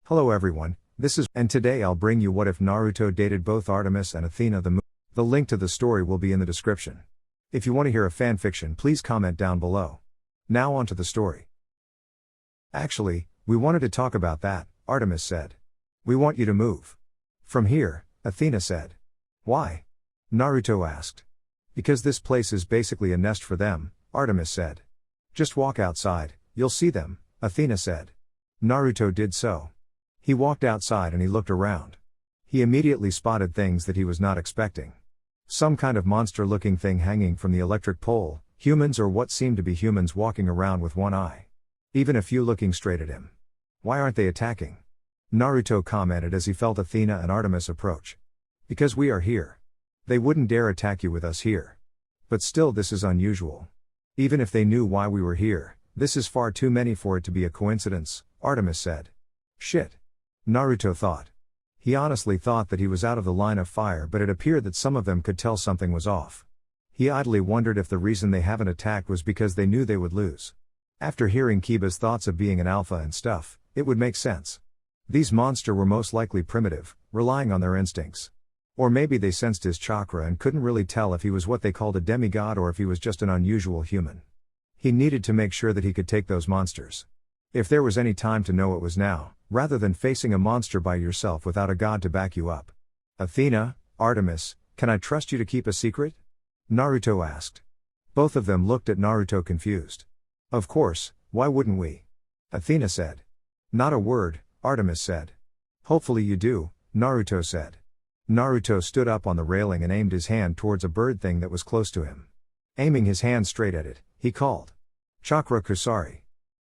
Hello everyone, and today I'll bring you what if Naruto dated both Artemis and Athena the moon. The link to the story will be in the description. If you want to hear a fanfiction, please comment down below. Now on to the story. Actually, we wanted to talk about that, Artemis said. We want you to move from here, Athena said. Why? Naruto asked. Because this place is basically a nest for them, Artemis said. Just walk outside, you'll see them, Athena said. Naruto did so. He walked outside and he looked around. He immediately spotted things that he was not expecting. Some kind of monster-looking thing hanging from the electric pole, humans or what seemed to be humans walking around with one eye. Even a few looking straight at him. Why aren't they attacking? Naruto commented as he felt Athena and Artemis approach. Because we are here. They wouldn't dare attack you with us here. But still, this is unusual. Even if they knew why we were here, this is far too many for it to be a coincidence, Artemis said. Shit. Naruto thought. He honestly thought that he was out of the line of fire, but it appeared that some of them could tell something was off. He idly wondered if the reason they haven't attacked was because they knew they would lose. After hearing Kiba's thoughts of being an alpha and stuff, it would make sense. These monsters were most likely primitive, relying on their instincts. Or maybe they sensed his chakra and couldn't really tell if he was what they called a demigod or if he was just an unusual human. He needed to make sure that he could take those monsters. If there was any time to know, it was now, rather than facing a monster by yourself without a god to back you up. Athena, Artemis, can I trust you to keep a secret? Naruto asked. Both of them looked at Naruto confused. Of course, why wouldn't we? Athena said. Not a word, Artemis said. Hopefully you do, Naruto said. Naruto stood up on the railing and aimed his hand towards a bird thing that was close to him. Aiming his hand straight at it, he called. Chakra Kusari.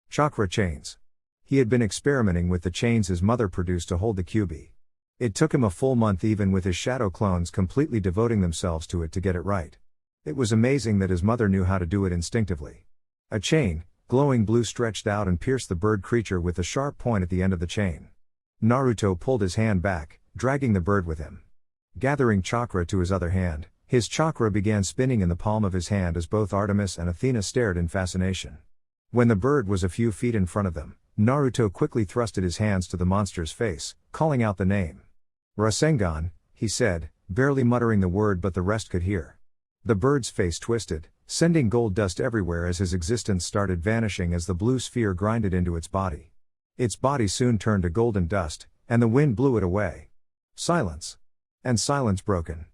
Chakra chains. He had been experimenting with the chains his mother produced to hold the Kyuubi. It took him a full month, even with his shadow clones completely devoting themselves to it, to get it right. It was amazing that his mother knew how to do it instinctively. A chain, glowing blue, stretched out and pierced the bird creature with the sharp point at the end of the chain. Naruto pulled his hand back, dragging the bird with him. Gathering chakra to his other hand, his chakra began spinning in the palm of his hand as both Artemis and Athena stared in fascination. When the bird was a few feet in front of them, Naruto quickly thrusted his hands to the monster's face, calling out the name. Rasengan, he said, barely muttering the word, but the rest could hear. The bird's face twisted, sending gold dust everywhere as his existence started vanishing as the blue sphere grinded into its body. Its body soon turned to golden dust, and the wind blew it away. Silence. And silence broken.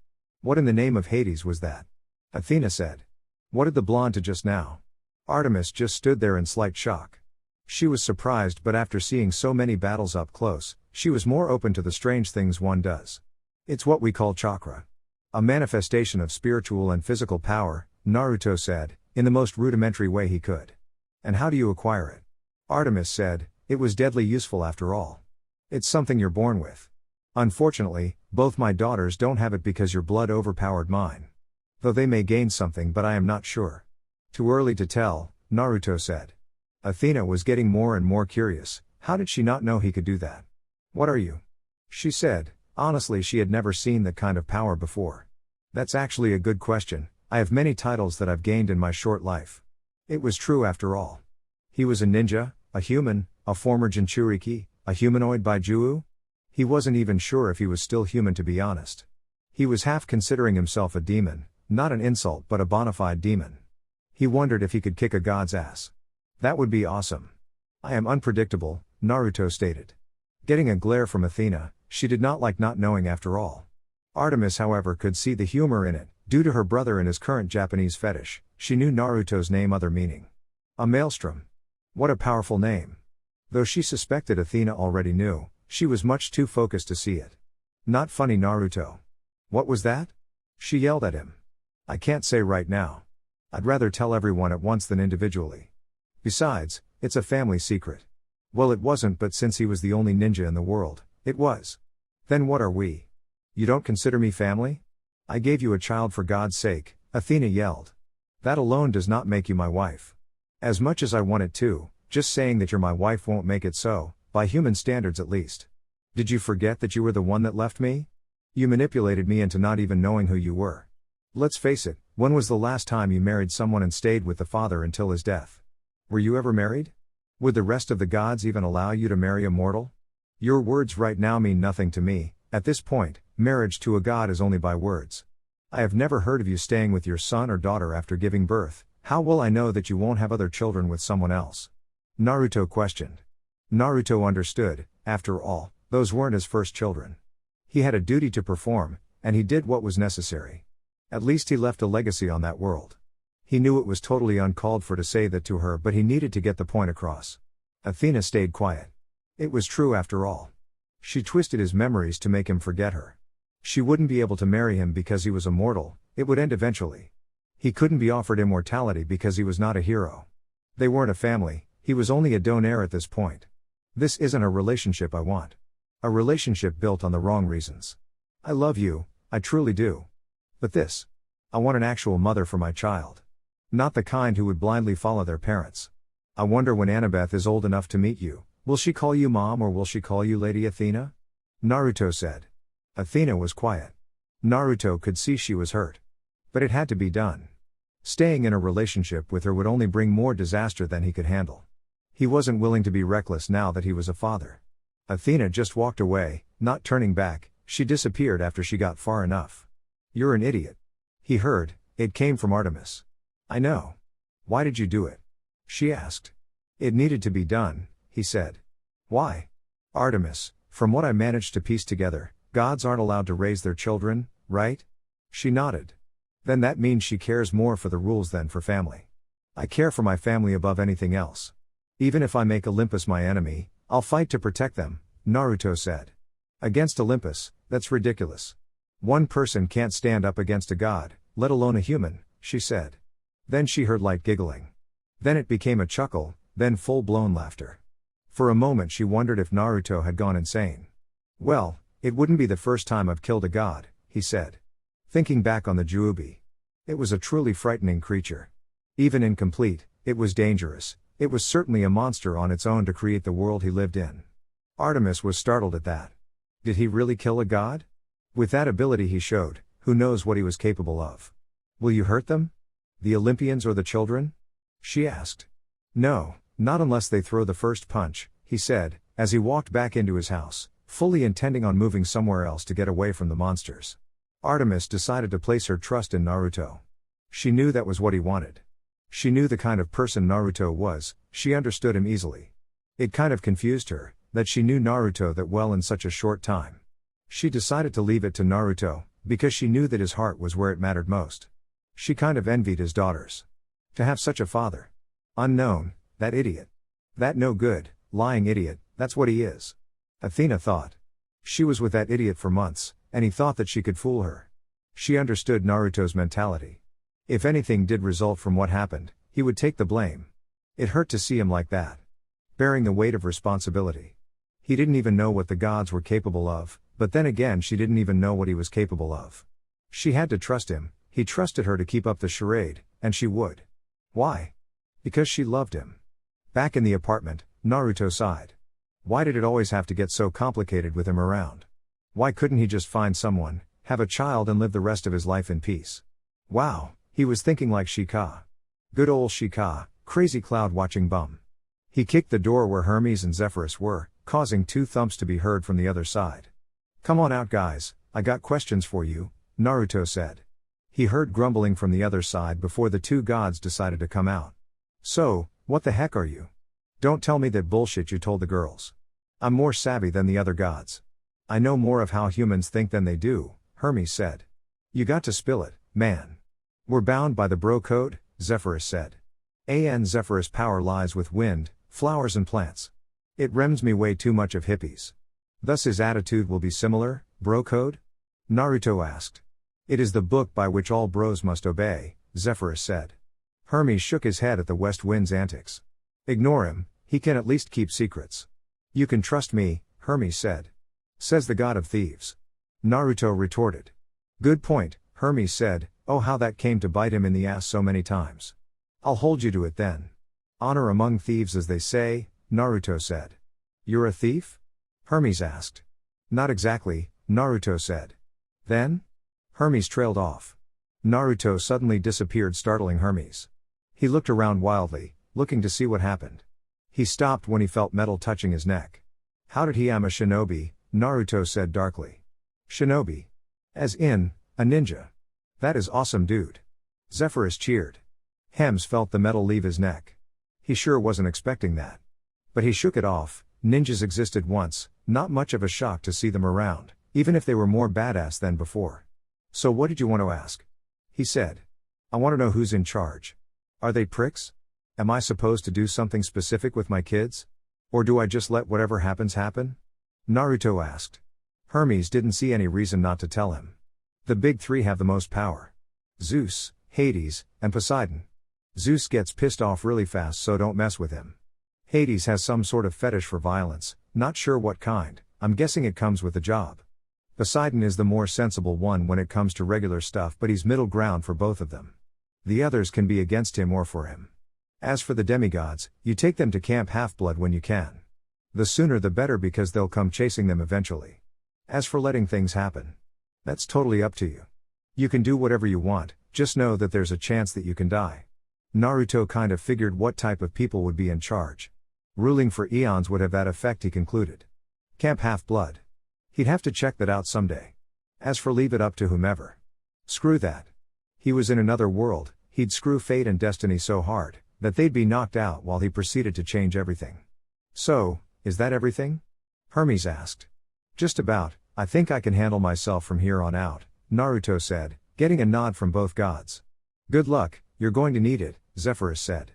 What in the name of Hades was that? Athena said. What did the blonde do just now? Artemis just stood there in slight shock. She was surprised, but after seeing so many battles up close, she was more open to the strange things one does. It's what we call chakra. A manifestation of spiritual and physical power, Naruto said, in the most rudimentary way he could. And how do you acquire it? Artemis said, it was deadly useful after all. It's something you're born with. Unfortunately, both my daughters don't have it because your blood overpowered mine. Though they may gain something, but I am not sure. Too early to tell, Naruto said. Athena was getting more and more curious. How did she not know he could do that? What are you? She said. Honestly, she had never seen that kind of power before. That's actually a good question. I have many titles that I've gained in my short life. It was true after all. He was a ninja, a human, a former Jinchuriki, a humanoid Baijuu? He wasn't even sure if he was still human, to be honest. He was half considering himself a demon, not an insult but a bona fide demon. He wondered if he could kick a god's ass. That would be awesome. I am unpredictable, Naruto stated. Getting a glare from Athena, she did not like not knowing after all. Artemis, however, could see the humor in it. Due to her brother and his current Japanese fetish, she knew Naruto's name other meaning. A maelstrom. What a powerful name. Though she suspected Athena already knew, she was much too focused to see it. Not funny, Naruto. What was that? She yelled at him. I can't say right now. I'd rather tell everyone at once than individually. Besides, it's a family secret. Well, it wasn't, but since he was the only ninja in the world, it was. Then what are we? You don't consider me family? I gave you a child for God's sake, Athena yelled. That alone does not make you my wife. As much as I want it to, just saying that you're my wife won't make it so, by human standards at least. Did you forget that you were the one that left me? You manipulated me into not even knowing who you were. Let's face it, when was the last time you married someone and stayed with the father until his death? Were you ever married? Would the rest of the gods even allow you to marry a mortal? Your words right now mean nothing to me. At this point, marriage to a god is only by words. I have never heard of you staying with your son or daughter after giving birth. How will I know that you won't have other children with someone else? Naruto questioned. Naruto understood, after all, those weren't his first children. He had a duty to perform, and he did what was necessary. At least he left a legacy on that world. He knew it was totally uncalled for to say that to her, but he needed to get the point across. Athena stayed quiet. It was true after all. She twisted his memories to make him forget her. She wouldn't be able to marry him because he was a mortal, it would end eventually. He couldn't be offered immortality because he was not a hero. They weren't a family, he was only a donaire at this point. This isn't a relationship I want. A relationship built on the wrong reasons. I love you, I truly do. But this. I want an actual mother for my child. Not the kind who would blindly follow their parents. I wonder when Annabeth is old enough to meet you, will she call you Mom or will she call you Lady Athena? Naruto said. Athena was quiet. Naruto could see she was hurt. But it had to be done. Staying in a relationship with her would only bring more disaster than he could handle. He wasn't willing to be reckless now that he was a father. Athena just walked away, not turning back. She disappeared after she got far enough. You're an idiot. He heard, it came from Artemis. I know. Why did you do it? She asked. It needed to be done, he said. Why? Artemis, from what I managed to piece together, gods aren't allowed to raise their children, right? She nodded. Then that means she cares more for the rules than for family. I care for my family above anything else. Even if I make Olympus my enemy, I'll fight to protect them, Naruto said. Against Olympus, that's ridiculous. One person can't stand up against a god, let alone a human, she said. Then she heard light giggling. Then it became a chuckle, then full-blown laughter. For a moment she wondered if Naruto had gone insane. Well, it wouldn't be the first time I've killed a god, he said. Thinking back on the Juubi. It was a truly frightening creature. Even incomplete, it was dangerous. It was certainly a monster on its own to create the world he lived in. Artemis was startled at that. Did he really kill a god? With that ability he showed, who knows what he was capable of. Will you hurt them? The Olympians or the children? She asked. No, not unless they throw the first punch, he said, as he walked back into his house, fully intending on moving somewhere else to get away from the monsters. Artemis decided to place her trust in Naruto. She knew that was what he wanted. She knew the kind of person Naruto was, she understood him easily. It kind of confused her, that she knew Naruto that well in such a short time. She decided to leave it to Naruto, because she knew that his heart was where it mattered most. She kind of envied his daughters. To have such a father. Unknown, that idiot. That no good, lying idiot, that's what he is. Athena thought. She was with that idiot for months, and he thought that she could fool her. She understood Naruto's mentality. If anything did result from what happened, he would take the blame. It hurt to see him like that. Bearing the weight of responsibility. He didn't even know what the gods were capable of, but then again she didn't even know what he was capable of. She had to trust him, he trusted her to keep up the charade, and she would. Why? Because she loved him. Back in the apartment, Naruto sighed. Why did it always have to get so complicated with him around? Why couldn't he just find someone, have a child and live the rest of his life in peace? Wow, he was thinking like Shika. Good ol' Shika, crazy cloud-watching bum. He kicked the door where Hermes and Zephyrus were, causing 2 thumps to be heard from the other side. Come on out guys, I got questions for you, Naruto said. He heard grumbling from the other side before the 2 gods decided to come out. So, what the heck are you? Don't tell me that bullshit you told the girls. I'm more savvy than the other gods. I know more of how humans think than they do, Hermes said. You got to spill it, man. We're bound by the bro code, Zephyrus said. Zephyrus' power lies with wind, flowers and plants. It reminds me way too much of hippies. Thus his attitude will be similar, bro code? Naruto asked. It is the book by which all bros must obey, Zephyrus said. Hermes shook his head at the west wind's antics. Ignore him, he can at least keep secrets. You can trust me, Hermes said. Says the god of thieves. Naruto retorted. Good point, Hermes said, oh how that came to bite him in the ass so many times. I'll hold you to it then. Honor among thieves as they say, Naruto said. You're a thief? Hermes asked. Not exactly, Naruto said. Then? Hermes trailed off. Naruto suddenly disappeared, startling Hermes. He looked around wildly, looking to see what happened. He stopped when he felt metal touching his neck. How did he? I'm a shinobi, Naruto said darkly. Shinobi? As in, a ninja. That is awesome, dude. Zephyrus cheered. Hems felt the metal leave his neck. He sure wasn't expecting that. But he shook it off. Ninjas existed once, not much of a shock to see them around, even if they were more badass than before. So what did you want to ask? He said. I want to know who's in charge. Are they pricks? Am I supposed to do something specific with my kids? Or do I just let whatever happens happen? Naruto asked. Hermes didn't see any reason not to tell him. The big three have the most power. Zeus, Hades, and Poseidon. Zeus gets pissed off really fast, so don't mess with him. Hades has some sort of fetish for violence, not sure what kind, I'm guessing it comes with the job. Poseidon is the more sensible one when it comes to regular stuff, but he's middle ground for both of them. The others can be against him or for him. As for the demigods, you take them to Camp Half-Blood when you can. The sooner the better, because they'll come chasing them eventually. As for letting things happen, that's totally up to you. You can do whatever you want, just know that there's a chance that you can die. Naruto kind of figured what type of people would be in charge. Ruling for eons would have that effect, he concluded. Camp Half-Blood. He'd have to check that out someday. As for leave it up to whomever. Screw that. He was in another world, he'd screw fate and destiny so hard that they'd be knocked out while he proceeded to change everything. So, is that everything? Hermes asked. Just about, I think I can handle myself from here on out, Naruto said, getting a nod from both gods. Good luck, you're going to need it, Zephyrus said.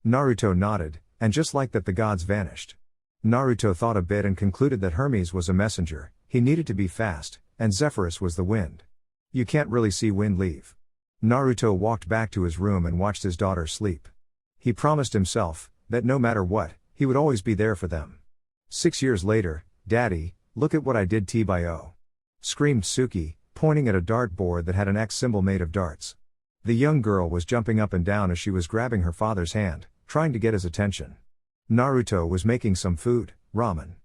Naruto nodded, and just like that the gods vanished. Naruto thought a bit and concluded that Hermes was a messenger, he needed to be fast, and Zephyrus was the wind. You can't really see wind leave. Naruto walked back to his room and watched his daughter sleep. He promised himself that no matter what, he would always be there for them. 6 years later, Daddy, look at what I did T-by-O. Screamed Suki, pointing at a dartboard that had an X symbol made of darts. The young girl was jumping up and down as she was grabbing her father's hand, trying to get his attention. Naruto was making some food, ramen.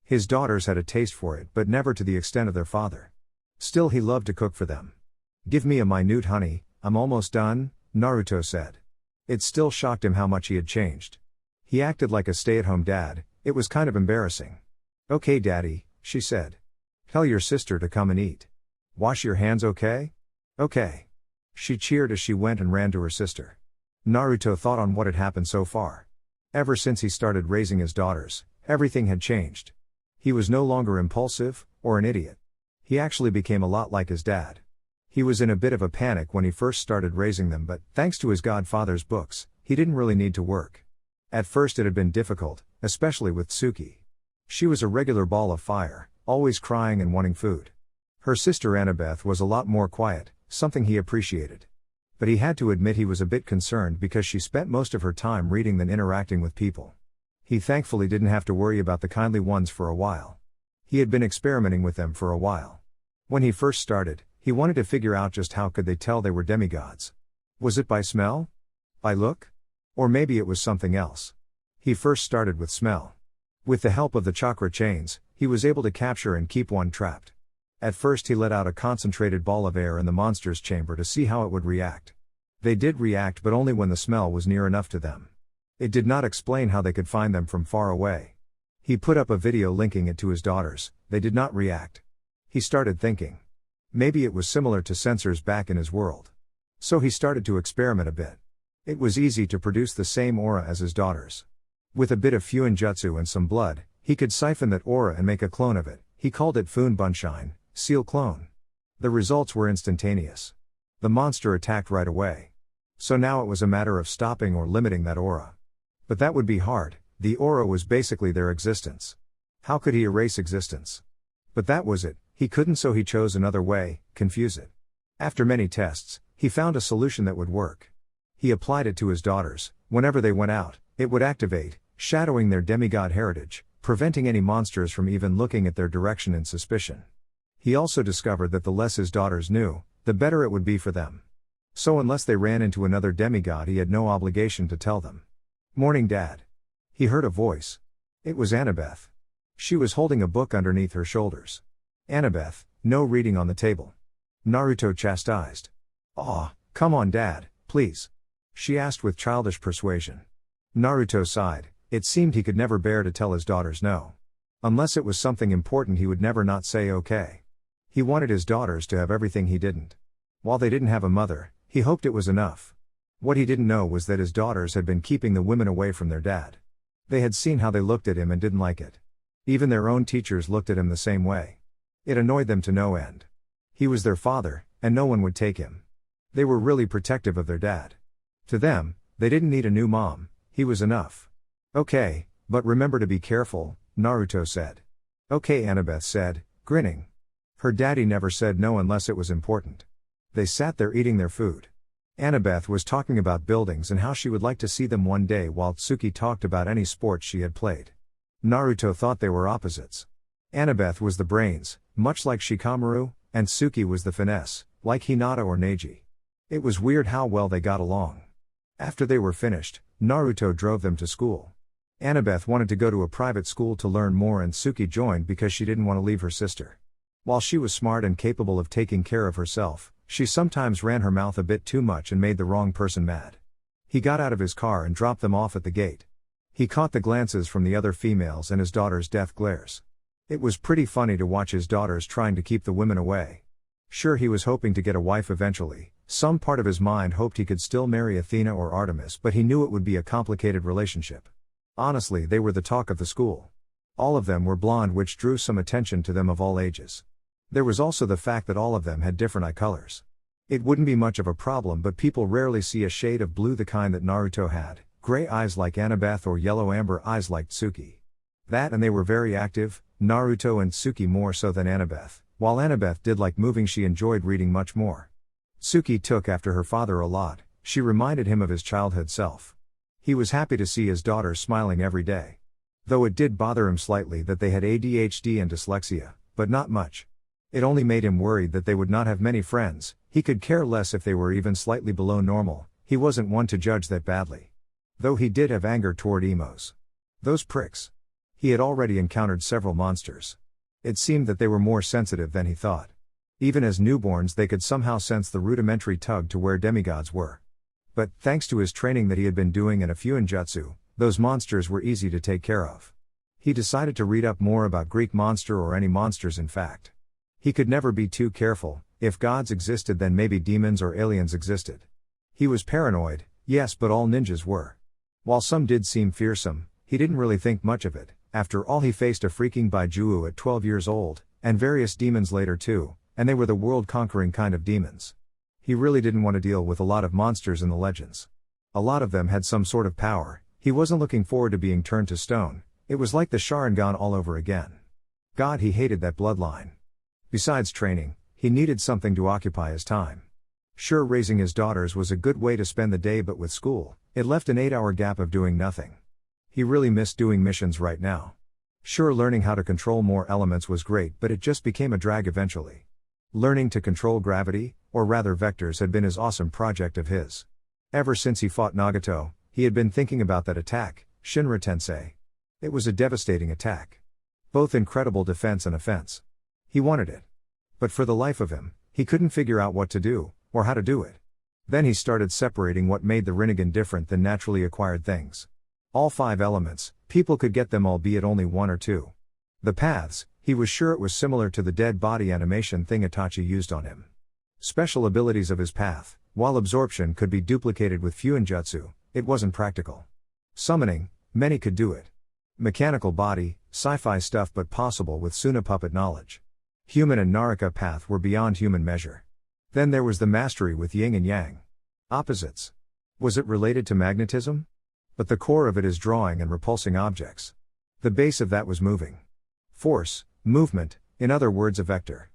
His daughters had a taste for it, but never to the extent of their father. Still, he loved to cook for them. Give me a minute, honey, I'm almost done, Naruto said. It still shocked him how much he had changed. He acted like a stay-at-home dad, it was kind of embarrassing. Okay, Daddy, she said. Tell your sister to come and eat. Wash your hands, okay? Okay. She cheered as she went and ran to her sister. Naruto thought on what had happened so far. Ever since he started raising his daughters, everything had changed. He was no longer impulsive, or an idiot. He actually became a lot like his dad. He was in a bit of a panic when he first started raising them, but thanks to his godfather's books, he didn't really need to work. At first it had been difficult, especially with Suki. She was a regular ball of fire, always crying and wanting food. Her sister Annabeth was a lot more quiet, something he appreciated. But he had to admit he was a bit concerned because she spent most of her time reading than interacting with people. He thankfully didn't have to worry about the kindly ones for a while. He had been experimenting with them for a while. When he first started, he wanted to figure out just how could they tell they were demigods. Was it by smell? By look? Or maybe it was something else. He first started with smell. With the help of the chakra chains, he was able to capture and keep one trapped. At first he let out a concentrated ball of air in the monster's chamber to see how it would react. They did react, but only when the smell was near enough to them. It did not explain how they could find them from far away. He put up a video linking it to his daughters, they did not react. He started thinking. Maybe it was similar to sensors back in his world. So he started to experiment a bit. It was easy to produce the same aura as his daughters. With a bit of Fuinjutsu and some blood, he could siphon that aura and make a clone of it. He called it Funbunshine, seal clone. The results were instantaneous. The monster attacked right away. So now it was a matter of stopping or limiting that aura. But that would be hard, the aura was basically their existence. How could he erase existence? But that was it, he couldn't, so he chose another way, confuse it. After many tests, he found a solution that would work. He applied it to his daughters. Whenever they went out, it would activate, shadowing their demigod heritage, preventing any monsters from even looking at their direction in suspicion. He also discovered that the less his daughters knew, the better it would be for them. So unless they ran into another demigod, he had no obligation to tell them. Morning, Dad. He heard a voice. It was Annabeth. She was holding a book underneath her shoulders. Annabeth, no reading on the table. Naruto chastised. Aw, come on, Dad, please. She asked with childish persuasion. Naruto sighed, it seemed he could never bear to tell his daughters no. Unless it was something important, he would never not say okay. He wanted his daughters to have everything he didn't. While they didn't have a mother, he hoped it was enough. What he didn't know was that his daughters had been keeping the women away from their dad. They had seen how they looked at him and didn't like it. Even their own teachers looked at him the same way. It annoyed them to no end. He was their father, and no one would take him. They were really protective of their dad. To them, they didn't need a new mom, he was enough. Okay, but remember to be careful, Naruto said. Okay, Annabeth said, grinning. Her daddy never said no unless it was important. They sat there eating their food. Annabeth was talking about buildings and how she would like to see them one day, while Tsuki talked about any sports she had played. Naruto thought they were opposites. Annabeth was the brains, much like Shikamaru, and Tsuki was the finesse, like Hinata or Neji. It was weird how well they got along. After they were finished, Naruto drove them to school. Annabeth wanted to go to a private school to learn more, and Tsuki joined because she didn't want to leave her sister. While she was smart and capable of taking care of herself, she sometimes ran her mouth a bit too much and made the wrong person mad. He got out of his car and dropped them off at the gate. He caught the glances from the other females and his daughter's death glares. It was pretty funny to watch his daughters trying to keep the women away. Sure, he was hoping to get a wife eventually. Some part of his mind hoped he could still marry Athena or Artemis, but he knew it would be a complicated relationship. Honestly, they were the talk of the school. All of them were blonde, which drew some attention to them of all ages. There was also the fact that all of them had different eye colors. It wouldn't be much of a problem, but people rarely see a shade of blue the kind that Naruto had, gray eyes like Annabeth or yellow amber eyes like Tsuki. That, and they were very active, Naruto and Tsuki more so than Annabeth. While Annabeth did like moving, she enjoyed reading much more. Tsuki took after her father a lot. She reminded him of his childhood self. He was happy to see his daughters smiling every day. Though it did bother him slightly that they had ADHD and dyslexia, but not much. It only made him worried that they would not have many friends. He could care less if they were even slightly below normal. He wasn't one to judge that badly. Though he did have anger toward emos. Those pricks. He had already encountered several monsters. It seemed that they were more sensitive than he thought. Even as newborns, they could somehow sense the rudimentary tug to where demigods were. But, thanks to his training that he had been doing in a Fuinjutsu, those monsters were easy to take care of. He decided to read up more about Greek monster, or any monsters in fact. He could never be too careful. If gods existed, then maybe demons or aliens existed. He was paranoid, yes, but all ninjas were. While some did seem fearsome, he didn't really think much of it. After all, he faced a freaking Baijuu at 12 years old, and various demons later too, and they were the world-conquering kind of demons. He really didn't want to deal with a lot of monsters in the legends. A lot of them had some sort of power. He wasn't looking forward to being turned to stone. It was like the Sharingan all over again. God, he hated that bloodline. Besides training, he needed something to occupy his time. Sure, raising his daughters was a good way to spend the day, but with school, it left an 8-hour gap of doing nothing. He really missed doing missions right now. Sure, learning how to control more elements was great, but it just became a drag eventually. Learning to control gravity, or rather vectors, had been his awesome project of his. Ever since he fought Nagato, he had been thinking about that attack, Shinra Tensei. It was a devastating attack. Both incredible defense and offense. He wanted it. But for the life of him, he couldn't figure out what to do, or how to do it. Then he started separating what made the Rinnegan different than naturally acquired things. All 5 elements, people could get them, albeit only 1 or 2. The paths, he was sure it was similar to the dead body animation thing Itachi used on him. Special abilities of his path, while absorption could be duplicated with Fuinjutsu, it wasn't practical. Summoning, many could do it. Mechanical body, sci-fi stuff, but possible with Suna puppet knowledge. Human and Naraka path were beyond human measure. Then there was the mastery with yin and yang. Opposites. Was it related to magnetism? But the core of it is drawing and repulsing objects. The base of that was moving. Force, movement, in other words a vector.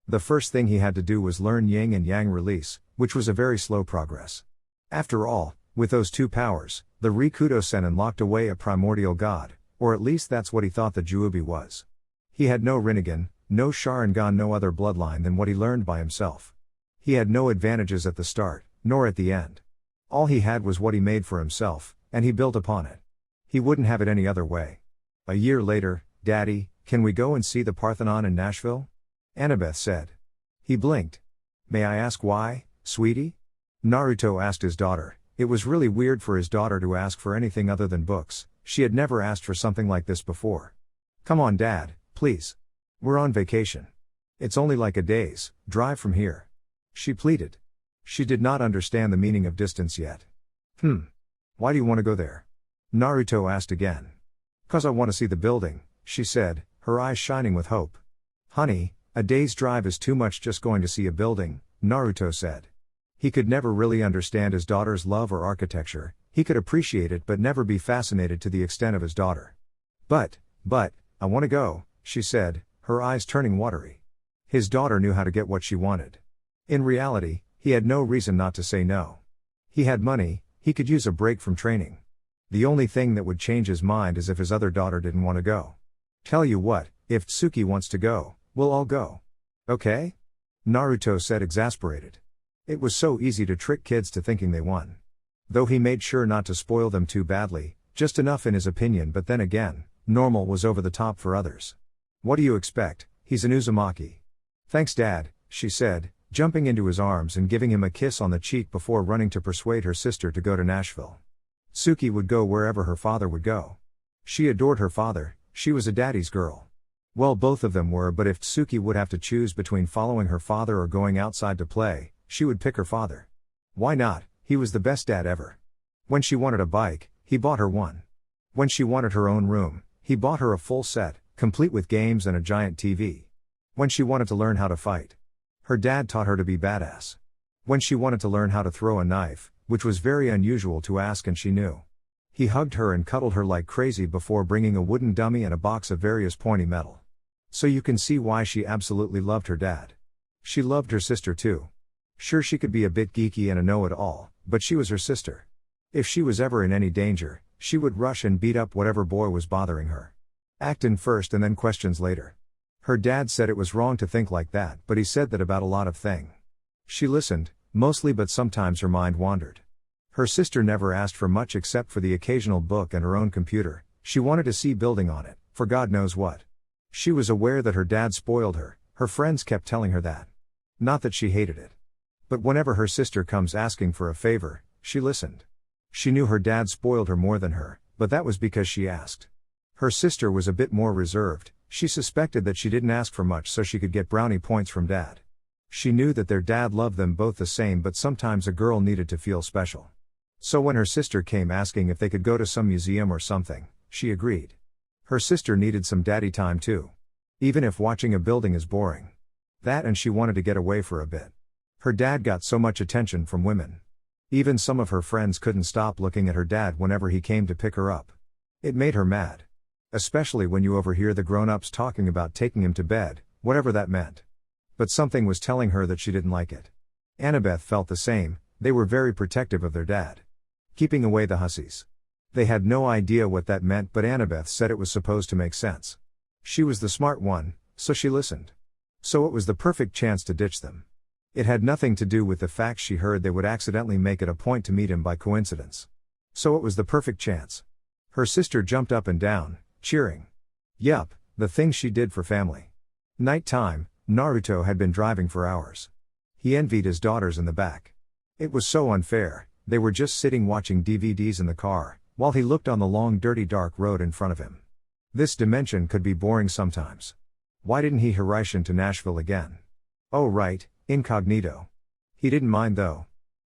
The first thing he had to do was learn yin and yang release, which was a very slow progress. After all, with those 2 powers, the Rikudo Sennin locked away a primordial god, or at least that's what he thought the Juubi was. He had no Rinnegan, no Sharingan, no other bloodline than what he learned by himself. He had no advantages at the start, nor at the end. All he had was what he made for himself, and he built upon it. He wouldn't have it any other way. A year later, "Daddy, can we go and see the Parthenon in Nashville?" Annabeth said. He blinked. "May I ask why, sweetie?" Naruto asked his daughter. It was really weird for his daughter to ask for anything other than books. She had never asked for something like this before. Come on, Dad, please. We're on vacation. It's only like a day's drive from here. She pleaded. She did not understand the meaning of distance yet. Why do you want to go there? Naruto asked again. 'Cause I want to see the building, she said, her eyes shining with hope. Honey, a day's drive is too much just going to see a building, Naruto said. He could never really understand his daughter's love or architecture, he could appreciate it but never be fascinated to the extent of his daughter. But, I want to go, she said, her eyes turning watery. His daughter knew how to get what she wanted. In reality, he had no reason not to say no. He had money, he could use a break from training. The only thing that would change his mind is if his other daughter didn't want to go. Tell you what, if Tsuki wants to go, we'll all go. Okay? Naruto said, exasperated. It was so easy to trick kids to thinking they won. Though he made sure not to spoil them too badly, just enough in his opinion, but then again, normal was over the top for others. What do you expect, he's an Uzumaki. Thanks, Dad, she said, jumping into his arms and giving him a kiss on the cheek before running to persuade her sister to go to Nashville. Tsuki would go wherever her father would go. She adored her father, she was a daddy's girl. Well, both of them were, but if Tsuki would have to choose between following her father or going outside to play, she would pick her father. Why not? He was the best dad ever. When she wanted a bike, he bought her one. When she wanted her own room, he bought her a full set, complete with games and a giant TV. When she wanted to learn how to fight, her dad taught her to be badass. When she wanted to learn how to throw a knife, which was very unusual to ask and she knew, he hugged her and cuddled her like crazy before bringing a wooden dummy and a box of various pointy metal. So you can see why she absolutely loved her dad. She loved her sister too. Sure, she could be a bit geeky and a know-it-all, but she was her sister. If she was ever in any danger, she would rush and beat up whatever boy was bothering her. Act in first and then questions later. Her dad said it was wrong to think like that, but he said that about a lot of things. She listened, mostly, but sometimes her mind wandered. Her sister never asked for much except for the occasional book and her own computer. She wanted to see building on it, for God knows what. She was aware that her dad spoiled her, her friends kept telling her that. Not that she hated it. But whenever her sister comes asking for a favor, she listened. She knew her dad spoiled her more than her, but that was because she asked. Her sister was a bit more reserved, she suspected that she didn't ask for much so she could get brownie points from dad. She knew that their dad loved them both the same, but sometimes a girl needed to feel special. So when her sister came asking if they could go to some museum or something, she agreed. Her sister needed some daddy time too. Even if watching a building is boring. That, and she wanted to get away for a bit. Her dad got so much attention from women. Even some of her friends couldn't stop looking at her dad whenever he came to pick her up. It made her mad. Especially when you overhear the grown-ups talking about taking him to bed, whatever that meant. But something was telling her that she didn't like it. Annabeth felt the same, they were very protective of their dad. Keeping away the hussies. They had no idea what that meant, but Annabeth said it was supposed to make sense. She was the smart one, so she listened. So it was the perfect chance to ditch them. It had nothing to do with the fact she heard they would accidentally make it a point to meet him by coincidence. So it was the perfect chance. Her sister jumped up and down, cheering. Yup, the things she did for family. Night time, Naruto had been driving for hours. He envied his daughters in the back. It was so unfair, they were just sitting watching DVDs in the car, while he looked on the long dirty dark road in front of him. This dimension could be boring sometimes. Why didn't he Hiraishin to Nashville again? Oh right, incognito. He didn't mind though.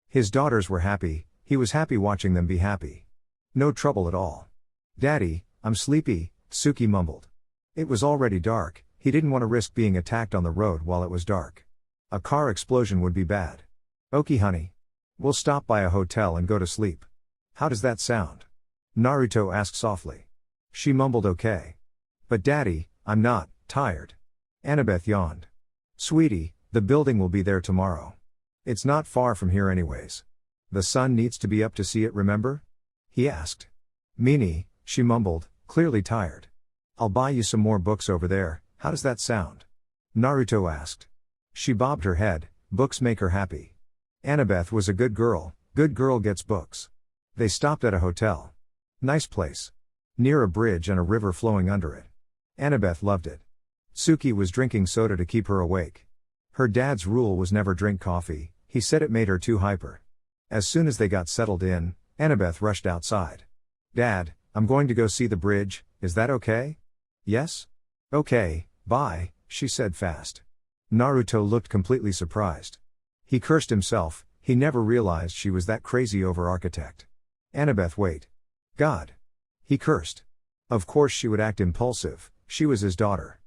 His daughters were happy, he was happy watching them be happy. No trouble at all. Daddy, I'm sleepy, Tsuki mumbled. It was already dark, he didn't want to risk being attacked on the road while it was dark. A car explosion would be bad. Okay honey. We'll stop by a hotel and go to sleep. How does that sound? Naruto asked softly. She mumbled okay. But Daddy, I'm not tired. Annabeth yawned. Sweetie, the building will be there tomorrow. It's not far from here anyways. The sun needs to be up to see it, remember? He asked. Meanie, she mumbled, clearly tired. I'll buy you some more books over there, how does that sound? Naruto asked. She bobbed her head, books make her happy. Annabeth was a good girl gets books. They stopped at a hotel. Nice place. Near a bridge and a river flowing under it. Annabeth loved it. Tsuki was drinking soda to keep her awake. Her dad's rule was never drink coffee, he said it made her too hyper. As soon as they got settled in, Annabeth rushed outside. Dad, I'm going to go see the bridge, is that okay? Yes? Okay, bye, she said fast. Naruto looked completely surprised. He cursed himself, he never realized she was that crazy over architect. Annabeth, wait. God. He cursed. Of course she would act impulsive, she was his daughter.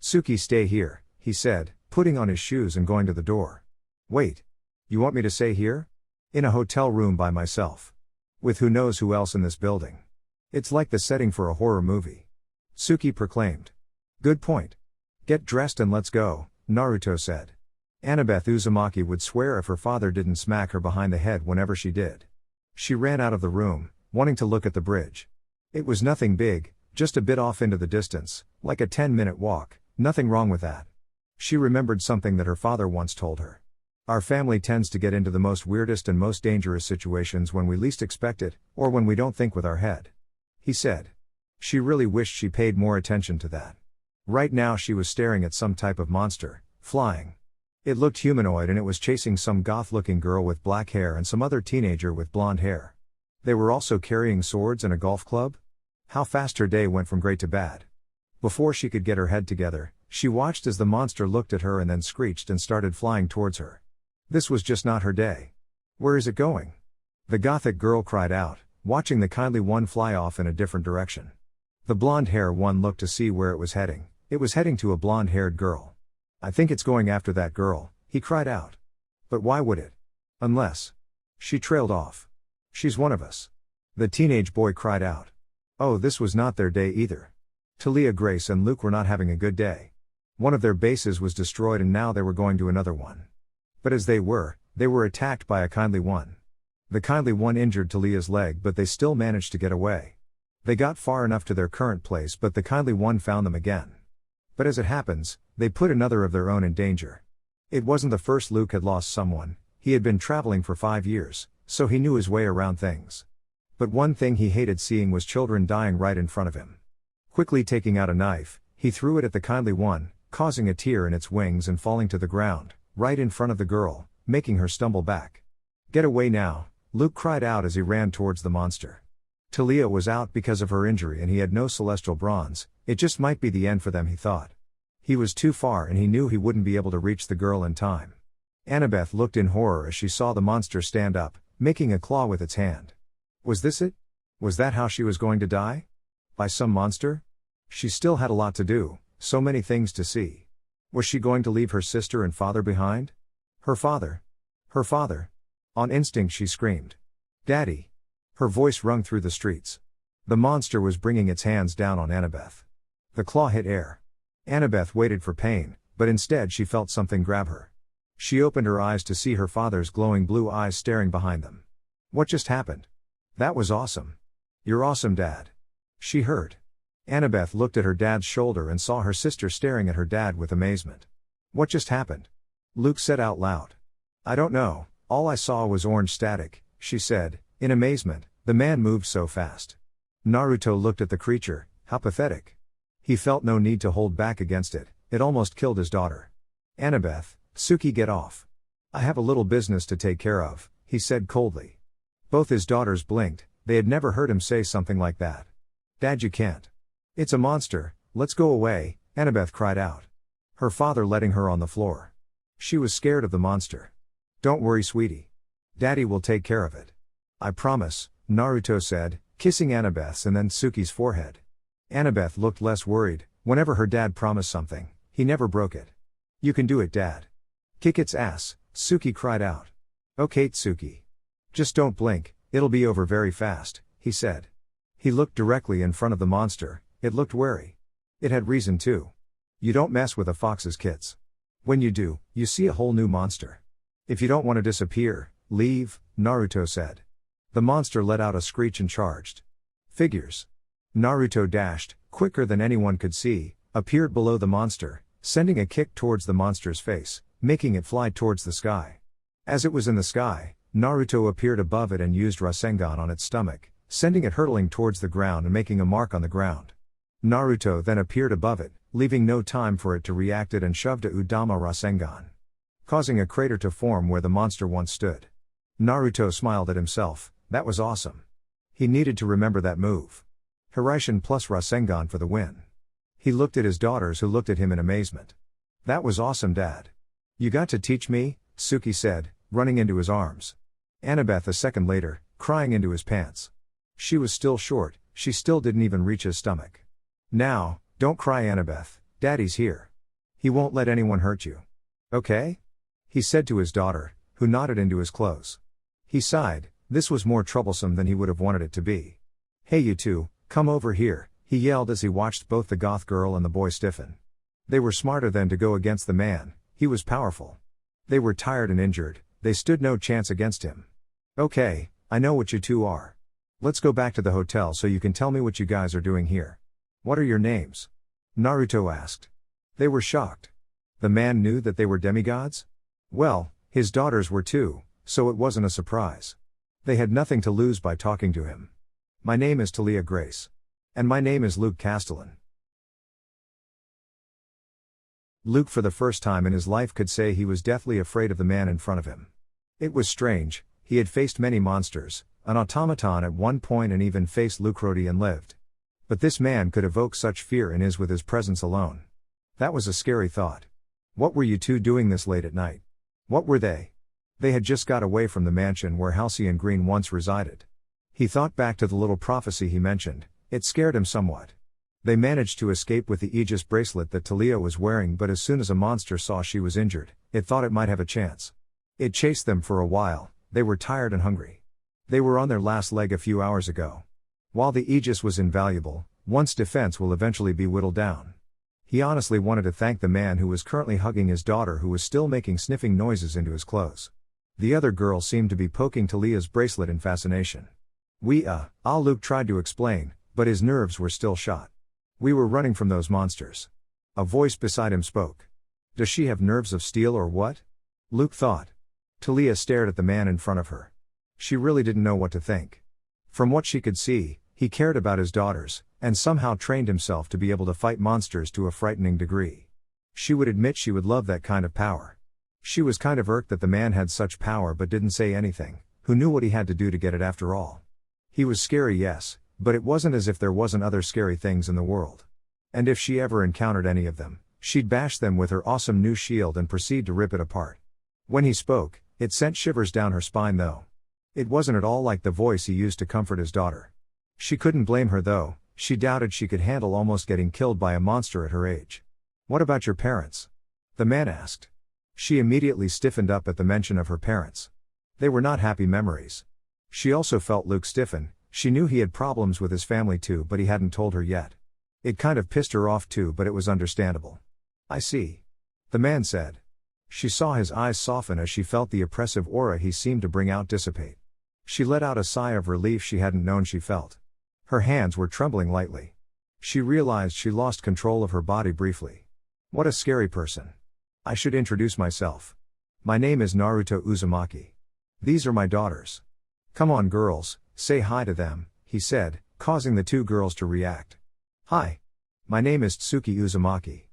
Tsuki, stay here, he said, putting on his shoes and going to the door. Wait. You want me to stay here? In a hotel room by myself. With who knows who else in this building. It's like the setting for a horror movie. Tsuki proclaimed. Good point. Get dressed and let's go, Naruto said. Annabeth Uzumaki would swear if her father didn't smack her behind the head whenever she did. She ran out of the room, wanting to look at the bridge. It was nothing big, just a bit off into the distance, like a 10-minute walk, nothing wrong with that. She remembered something that her father once told her. Our family tends to get into the most weirdest and most dangerous situations when we least expect it, or when we don't think with our head. He said. She really wished she paid more attention to that. Right now she was staring at some type of monster, flying. It looked humanoid and it was chasing some goth-looking girl with black hair and some other teenager with blonde hair. They were also carrying swords and a golf club? How fast her day went from great to bad. Before she could get her head together, she watched as the monster looked at her and then screeched and started flying towards her. This was just not her day. Where is it going? The gothic girl cried out, watching the kindly one fly off in a different direction. The blonde-hair one looked to see where it was heading. It was heading to a blonde-haired girl. I think it's going after that girl, he cried out. But why would it? Unless. She trailed off. She's one of us. The teenage boy cried out. Oh, this was not their day either. Talia, Grace and Luke were not having a good day. One of their bases was destroyed and now they were going to another one. But as they were attacked by a kindly one. The kindly one injured Talia's leg but they still managed to get away. They got far enough to their current place but the kindly one found them again. But as it happens, they put another of their own in danger. It wasn't the first Luke had lost someone, he had been traveling for 5 years, so he knew his way around things. But one thing he hated seeing was children dying right in front of him. Quickly taking out a knife, he threw it at the kindly one, causing a tear in its wings and falling to the ground, right in front of the girl, making her stumble back. Get away now, Luke cried out as he ran towards the monster. Talia was out because of her injury and he had no celestial bronze, it just might be the end for them, he thought. He was too far and he knew he wouldn't be able to reach the girl in time. Annabeth looked in horror as she saw the monster stand up, making a claw with its hand. Was this it? Was that how she was going to die? By some monster? She still had a lot to do, so many things to see. Was she going to leave her sister and father behind? Her father. Her father. On instinct she screamed. Daddy. Her voice rung through the streets. The monster was bringing its hands down on Annabeth. The claw hit air. Annabeth waited for pain, but instead she felt something grab her. She opened her eyes to see her father's glowing blue eyes staring behind them. What just happened? That was awesome. You're awesome, Dad. She heard. Annabeth looked at her dad's shoulder and saw her sister staring at her dad with amazement. What just happened? Luke said out loud. I don't know, all I saw was orange static, she said, in amazement, the man moved so fast. Naruto looked at the creature, how pathetic. He felt no need to hold back against it, it almost killed his daughter. Annabeth, Tsuki, get off. I have a little business to take care of, he said coldly. Both his daughters blinked, they had never heard him say something like that. Dad, you can't. It's a monster, let's go away, Annabeth cried out. Her father letting her on the floor. She was scared of the monster. Don't worry, sweetie. Daddy will take care of it. I promise, Naruto said, kissing Annabeth's and then Tsuki's forehead. Annabeth looked less worried, whenever her dad promised something, he never broke it. You can do it, Dad. Kick its ass, Tsuki cried out. Okay, Tsuki. Just don't blink, it'll be over very fast, he said. He looked directly in front of the monster, it looked wary. It had reason too. You don't mess with a fox's kits. When you do, you see a whole new monster. If you don't want to disappear, leave, Naruto said. The monster let out a screech and charged. Figures. Naruto dashed, quicker than anyone could see, appeared below the monster, sending a kick towards the monster's face, making it fly towards the sky. As it was in the sky, Naruto appeared above it and used Rasengan on its stomach, sending it hurtling towards the ground and making a mark on the ground. Naruto then appeared above it, leaving no time for it to react it and shoved a Udama Rasengan, causing a crater to form where the monster once stood. Naruto smiled at himself, that was awesome. He needed to remember that move. Hiraishin plus Rasengan for the win. He looked at his daughters who looked at him in amazement. That was awesome, Dad. You got to teach me, Suki said, running into his arms. Annabeth a second later, crying into his pants. She was still short, she still didn't even reach his stomach. Now, don't cry, Annabeth, Daddy's here. He won't let anyone hurt you. Okay? He said to his daughter, who nodded into his clothes. He sighed, this was more troublesome than he would have wanted it to be. Hey you two, come over here, he yelled as he watched both the goth girl and the boy stiffen. They were smarter than to go against the man, he was powerful. They were tired and injured, they stood no chance against him. Okay, I know what you two are. Let's go back to the hotel so you can tell me what you guys are doing here. What are your names? Naruto asked. They were shocked. The man knew that they were demigods? Well, his daughters were too, so it wasn't a surprise. They had nothing to lose by talking to him. My name is Talia Grace. And my name is Luke Castellan. Luke for the first time in his life could say he was deathly afraid of the man in front of him. It was strange, he had faced many monsters, an automaton at one point and even faced Lucroti and lived. But this man could evoke such fear in his with his presence alone. That was a scary thought. What were you two doing this late at night? What were they? They had just got away from the mansion where Halcyon Green once resided. He thought back to the little prophecy he mentioned, it scared him somewhat. They managed to escape with the Aegis bracelet that Talia was wearing, but as soon as a monster saw she was injured, it thought it might have a chance. It chased them for a while, they were tired and hungry. They were on their last leg a few hours ago. While the Aegis was invaluable, one's defense will eventually be whittled down. He honestly wanted to thank the man who was currently hugging his daughter who was still making sniffing noises into his clothes. The other girl seemed to be poking Talia's bracelet in fascination. Luke tried to explain, but his nerves were still shot. We were running from those monsters. A voice beside him spoke. Does she have nerves of steel or what? Luke thought. Talia stared at the man in front of her. She really didn't know what to think. From what she could see, he cared about his daughters, and somehow trained himself to be able to fight monsters to a frightening degree. She would admit she would love that kind of power. She was kind of irked that the man had such power but didn't say anything, who knew what he had to do to get it after all. He was scary, yes, but it wasn't as if there wasn't other scary things in the world. And if she ever encountered any of them, she'd bash them with her awesome new shield and proceed to rip it apart. When he spoke, it sent shivers down her spine though. It wasn't at all like the voice he used to comfort his daughter. She couldn't blame her though, she doubted she could handle almost getting killed by a monster at her age. What about your parents? The man asked. She immediately stiffened up at the mention of her parents. They were not happy memories. She also felt Luke stiffen. She knew he had problems with his family too, but he hadn't told her yet. It kind of pissed her off too, but it was understandable. I see. The man said. She saw his eyes soften as she felt the oppressive aura he seemed to bring out dissipate. She let out a sigh of relief she hadn't known she felt. Her hands were trembling lightly. She realized she lost control of her body briefly. What a scary person. I should introduce myself. My name is Naruto Uzumaki. These are my daughters. Come on girls, say hi to them, he said, causing the two girls to react. Hi. My name is Tsuki Uzumaki.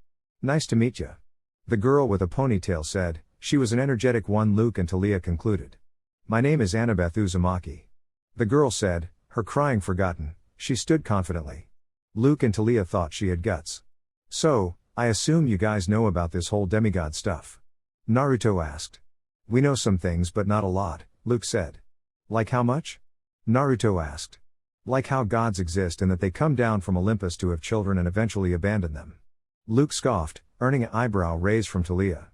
Nice to meet ya. The girl with a ponytail said, she was an energetic one. Luke and Talia concluded. My name is Annabeth Uzumaki. The girl said, her crying forgotten, she stood confidently. Luke and Talia thought she had guts. So, I assume you guys know about this whole demigod stuff? Naruto asked. We know some things but not a lot, Luke said. Like how much? Naruto asked. Like how gods exist and that they come down from Olympus to have children and eventually abandon them. Luke scoffed, earning an eyebrow raise from Talia.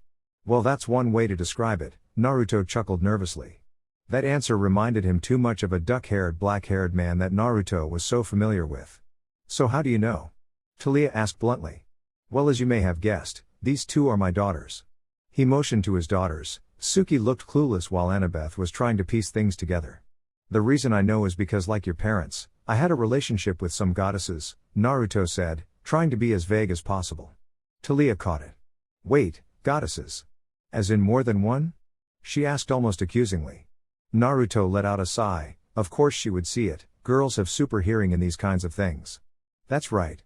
Well, that's one way to describe it, Naruto chuckled nervously. That answer reminded him too much of a duck-haired black-haired man that Naruto was so familiar with. So how do you know? Talia asked bluntly. Well, as you may have guessed, these two are my daughters. He motioned to his daughters. Suki looked clueless while Annabeth was trying to piece things together. The reason I know is because, like your parents, I had a relationship with some goddesses, Naruto said, trying to be as vague as possible. Talia caught it. Wait, goddesses? As in more than one? She asked almost accusingly. Naruto let out a sigh. Of course she would see it, girls have super hearing in these kinds of things. That's right.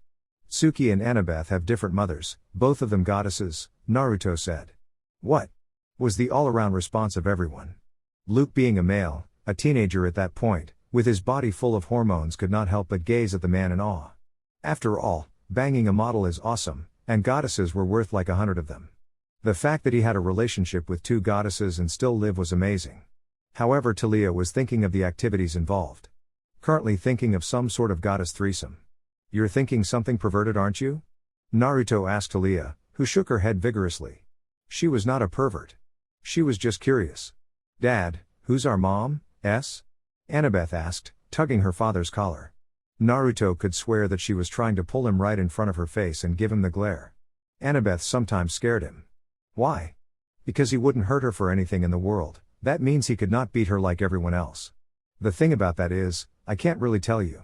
Tsuki and Annabeth have different mothers, both of them goddesses, Naruto said. What? Was the all-around response of everyone. Luke, being a male, a teenager at that point, with his body full of hormones, could not help but gaze at the man in awe. After all, banging a model is awesome, and goddesses were worth like 100 of them. The fact that he had a relationship with 2 goddesses and still live was amazing. However, Talia was thinking of the activities involved. Currently thinking of some sort of goddess threesome. You're thinking something perverted, aren't you? Naruto asked Talia, who shook her head vigorously. She was not a pervert. She was just curious. Dad, who's our mom, S? Annabeth asked, tugging her father's collar. Naruto could swear that she was trying to pull him right in front of her face and give him the glare. Annabeth sometimes scared him. Why? Because he wouldn't hurt her for anything in the world. That means he could not beat her like everyone else. The thing about that is, I can't really tell you.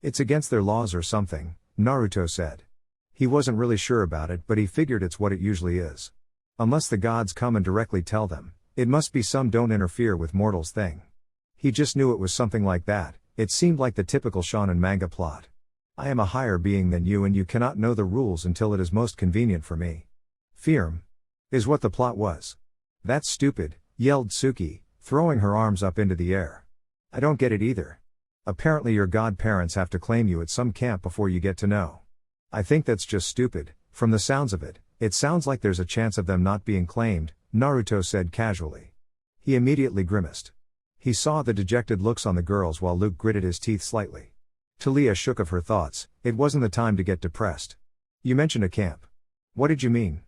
It's against their laws or something, Naruto said. He wasn't really sure about it, but he figured it's what it usually is. Unless the gods come and directly tell them, it must be some don't interfere with mortals thing. He just knew it was something like that. It seemed like the typical shonen manga plot. I am a higher being than you and you cannot know the rules until it is most convenient for me. Firm. Is what the plot was. That's stupid, yelled Tsuki, throwing her arms up into the air. I don't get it either. Apparently your godparents have to claim you at some camp before you get to know. I think that's just stupid. From the sounds of it, it sounds like there's a chance of them not being claimed, Naruto said casually. He immediately grimaced. He saw the dejected looks on the girls while Luke gritted his teeth slightly. Talia shook of her thoughts. It wasn't the time to get depressed. You mentioned a camp. What did you mean?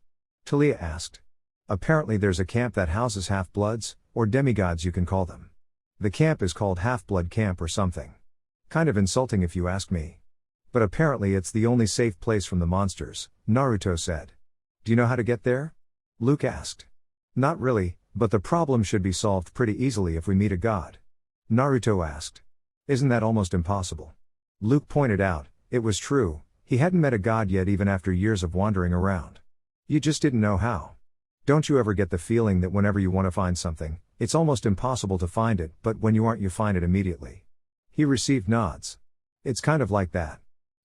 Talia asked. Apparently there's a camp that houses half-bloods, or demigods you can call them. The camp is called Half-Blood Camp or something. Kind of insulting if you ask me. But apparently it's the only safe place from the monsters, Naruto said. Do you know how to get there? Luke asked. Not really, but the problem should be solved pretty easily if we meet a god. Naruto asked. Isn't that almost impossible? Luke pointed out, it was true, he hadn't met a god yet even after years of wandering around. You just didn't know how. Don't you ever get the feeling that whenever you want to find something, it's almost impossible to find it, but when you aren't you find it immediately? He received nods. It's kind of like that.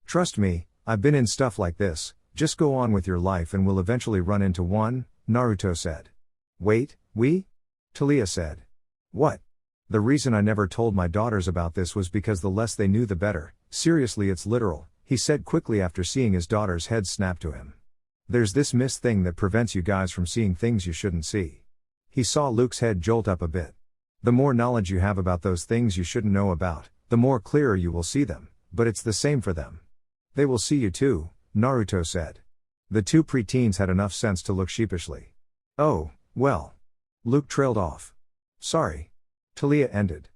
Trust me, I've been in stuff like this, just go on with your life and we'll eventually run into one, Naruto said. Wait, we? Talia said. What? The reason I never told my daughters about this was because the less they knew the better. Seriously, it's literal, he said quickly after seeing his daughter's head snap to him. There's this mist thing that prevents you guys from seeing things you shouldn't see. He saw Luke's head jolt up a bit. The more knowledge you have about those things you shouldn't know about, the more clearer you will see them, but it's the same for them. They will see you too, Naruto said. The 2 preteens had enough sense to look sheepishly. Oh, well. Luke trailed off. Sorry. Talia ended.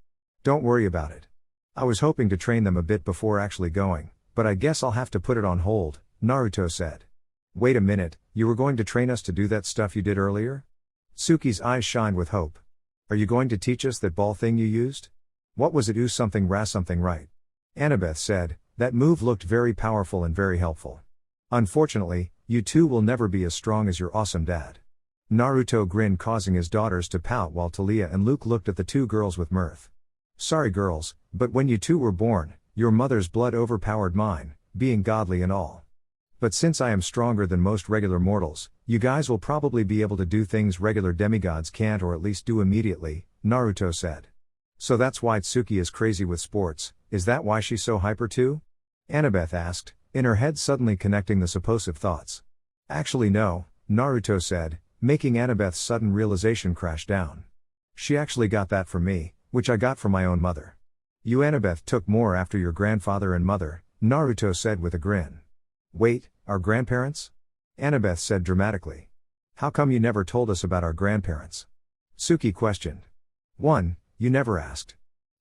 Don't worry about it. I was hoping to train them a bit before actually going, but I guess I'll have to put it on hold, Naruto said. Wait a minute, you were going to train us to do that stuff you did earlier? Tsuki's eyes shined with hope. Are you going to teach us that ball thing you used? What was it? Ooh something ra something right. Annabeth said, that move looked very powerful and very helpful. Unfortunately, you 2 will never be as strong as your awesome dad. Naruto grinned, causing his daughters to pout while Talia and Luke looked at the 2 girls with mirth. Sorry girls, but when you 2 were born, your mother's blood overpowered mine, being godly and all. But since I am stronger than most regular mortals, you guys will probably be able to do things regular demigods can't, or at least do immediately, Naruto said. So that's why Tsuki is crazy with sports, is that why she's so hyper too? Annabeth asked, in her head suddenly connecting the suppositive thoughts. Actually no, Naruto said, making Annabeth's sudden realization crash down. She actually got that from me, which I got from my own mother. You Annabeth took more after your grandfather and mother, Naruto said with a grin. Wait, our grandparents? Annabeth said dramatically. How come you never told us about our grandparents? Tsuki questioned. 1. You never asked.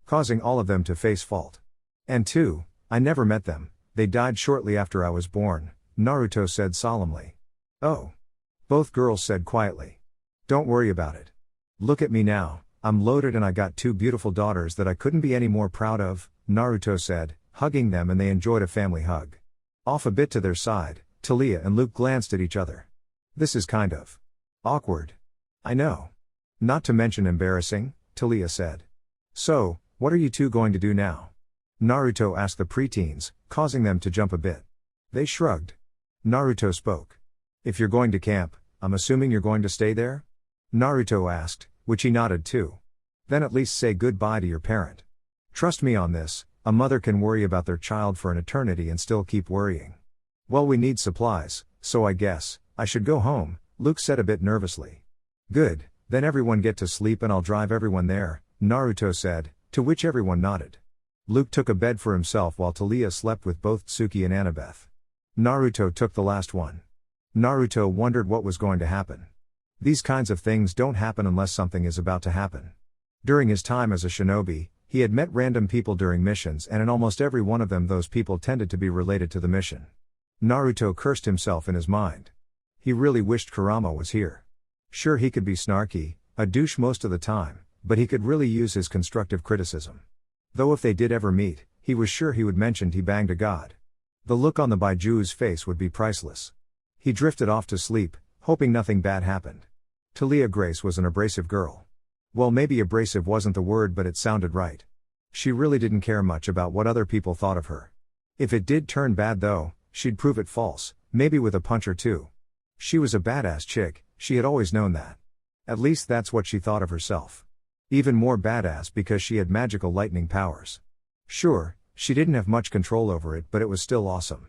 Causing all of them to face fault. And 2. I never met them, they died shortly after I was born, Naruto said solemnly. Oh. Both girls said quietly. Don't worry about it. Look at me now, I'm loaded and I got 2 beautiful daughters that I couldn't be any more proud of, Naruto said, hugging them, and they enjoyed a family hug. Off a bit to their side, Talia and Luke glanced at each other. This is kind of awkward. I know. Not to mention embarrassing, Talia said. So, what are you 2 going to do now? Naruto asked the preteens, causing them to jump a bit. They shrugged. Naruto spoke. If you're going to camp, I'm assuming you're going to stay there? Naruto asked, which he nodded to. Then at least say goodbye to your parent. Trust me on this, a mother can worry about their child for an eternity and still keep worrying. Well, we need supplies, so I guess I should go home, Luke said a bit nervously. Good, then everyone get to sleep and I'll drive everyone there, Naruto said, to which everyone nodded. Luke took a bed for himself while Talia slept with both Tsuki and Annabeth. Naruto took the last one. Naruto wondered what was going to happen. These kinds of things don't happen unless something is about to happen. During his time as a shinobi, he had met random people during missions, and in almost every one of them those people tended to be related to the mission. Naruto cursed himself in his mind. He really wished Kurama was here. Sure, he could be snarky, a douche most of the time, but he could really use his constructive criticism. Though if they did ever meet, he was sure he would mention he banged a god. The look on the Baiju's face would be priceless. He drifted off to sleep, hoping nothing bad happened. Talia Grace was an abrasive girl. Well, maybe abrasive wasn't the word, but it sounded right. She really didn't care much about what other people thought of her. If it did turn bad though, she'd prove it false, maybe with a punch or two. She was a badass chick, she had always known that. At least that's what she thought of herself. Even more badass because she had magical lightning powers. Sure, she didn't have much control over it, but it was still awesome.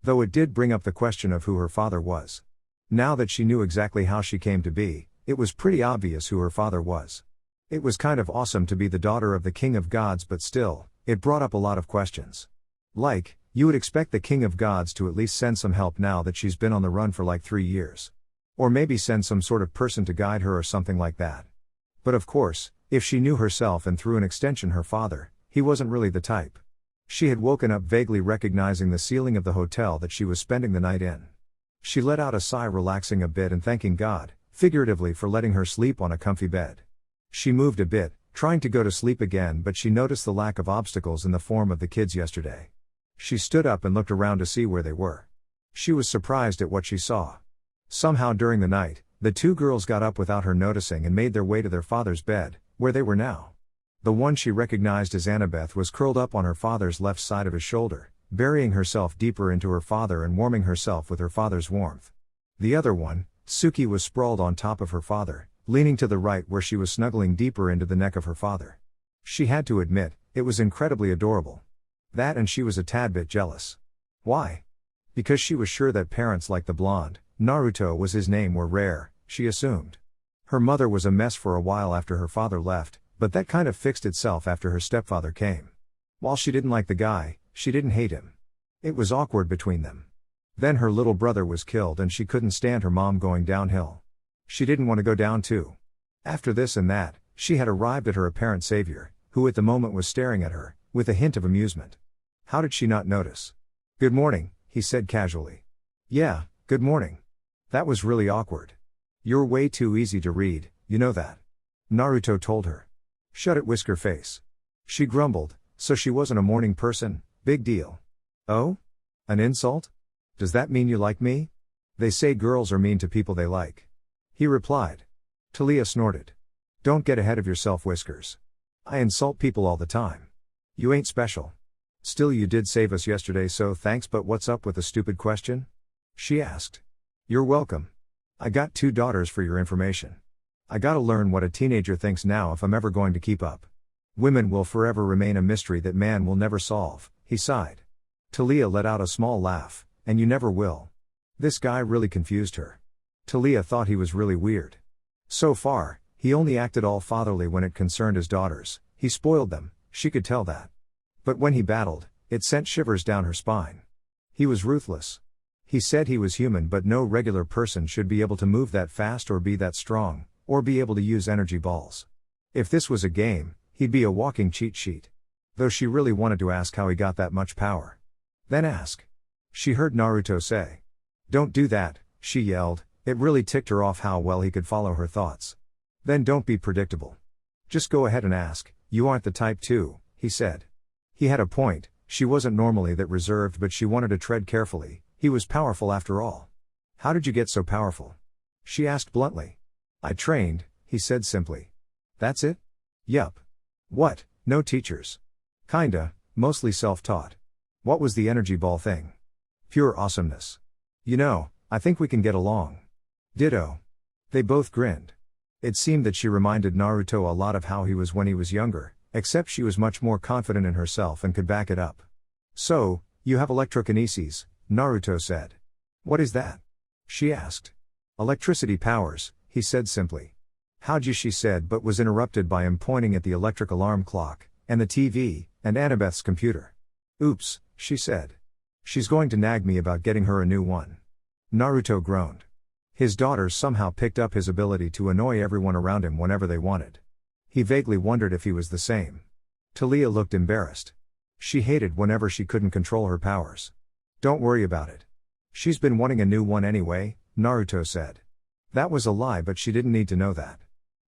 Though it did bring up the question of who her father was. Now that she knew exactly how she came to be, it was pretty obvious who her father was. It was kind of awesome to be the daughter of the King of Gods, but still, it brought up a lot of questions. Like, you would expect the King of Gods to at least send some help now that she's been on the run for like 3 years. Or maybe send some sort of person to guide her or something like that. But of course, if she knew herself and through an extension her father, he wasn't really the type. She had woken up vaguely recognizing the ceiling of the hotel that she was spending the night in. She let out a sigh, relaxing a bit and thanking God, figuratively, for letting her sleep on a comfy bed. She moved a bit, trying to go to sleep again, but she noticed the lack of obstacles in the form of the kids yesterday. She stood up and looked around to see where they were. She was surprised at what she saw. Somehow during the night, the 2 girls got up without her noticing and made their way to their father's bed, where they were now. The one she recognized as Annabeth was curled up on her father's left side of his shoulder, burying herself deeper into her father and warming herself with her father's warmth. The other one, Tsuki, was sprawled on top of her father, leaning to the right where she was snuggling deeper into the neck of her father. She had to admit, it was incredibly adorable. That, and she was a tad bit jealous. Why? Because she was sure that parents like the blonde, Naruto was his name, were rare, she assumed. Her mother was a mess for a while after her father left, but that kind of fixed itself after her stepfather came. While she didn't like the guy, she didn't hate him. It was awkward between them. Then her little brother was killed and she couldn't stand her mom going downhill. She didn't want to go down too. After this and that, she had arrived at her apparent savior, who at the moment was staring at her, with a hint of amusement. How did she not notice? "Good morning," he said casually. "Yeah, good morning." That was really awkward. "You're way too easy to read, you know that," Naruto told her. "Shut it, whisker face." She grumbled, so she wasn't a morning person, big deal. "Oh? An insult? Does that mean you like me?" "They say girls are mean to people they like," he replied. Talia snorted. "Don't get ahead of yourself, Whiskers. I insult people all the time. You ain't special. Still, you did save us yesterday, so thanks, but what's up with the stupid question?" she asked. "You're welcome. I got 2 daughters for your information. I gotta learn what a teenager thinks now if I'm ever going to keep up. Women will forever remain a mystery that man will never solve," he sighed. Talia let out a small laugh. "And you never will." This guy really confused her. Talia thought he was really weird. So far, he only acted all fatherly when it concerned his daughters. He spoiled them, she could tell that. But when he battled, it sent shivers down her spine. He was ruthless. He said he was human, but no regular person should be able to move that fast or be that strong, or be able to use energy balls. If this was a game, he'd be a walking cheat sheet. Though she really wanted to ask how he got that much power. Then ask. She heard Naruto say. "Don't do that," she yelled. It really ticked her off how well he could follow her thoughts. "Then don't be predictable. Just go ahead and ask. You aren't the type to," he said. He had a point. She wasn't normally that reserved, but she wanted to tread carefully. He was powerful after all. "How did you get so powerful?" she asked bluntly. "I trained," he said simply. "That's it?" "Yup." "What, no teachers?" "Kinda, mostly self-taught." "What was the energy ball thing?" "Pure awesomeness. You know, I think we can get along." "Ditto." They both grinned. It seemed that she reminded Naruto a lot of how he was when he was younger, except she was much more confident in herself and could back it up. "So, you have electrokinesis, Naruto said. What is that? She asked. Electricity powers, he said simply. How'd you, she said, but was interrupted by him pointing at the electric alarm clock, and the TV, and Annabeth's computer. Oops, she said. She's going to nag me about getting her a new one. Naruto groaned. His daughters somehow picked up his ability to annoy everyone around him whenever they wanted. He vaguely wondered if he was the same. Talia looked embarrassed. She hated whenever she couldn't control her powers. Don't worry about it. She's been wanting a new one anyway, Naruto said. That was a lie, but she didn't need to know that.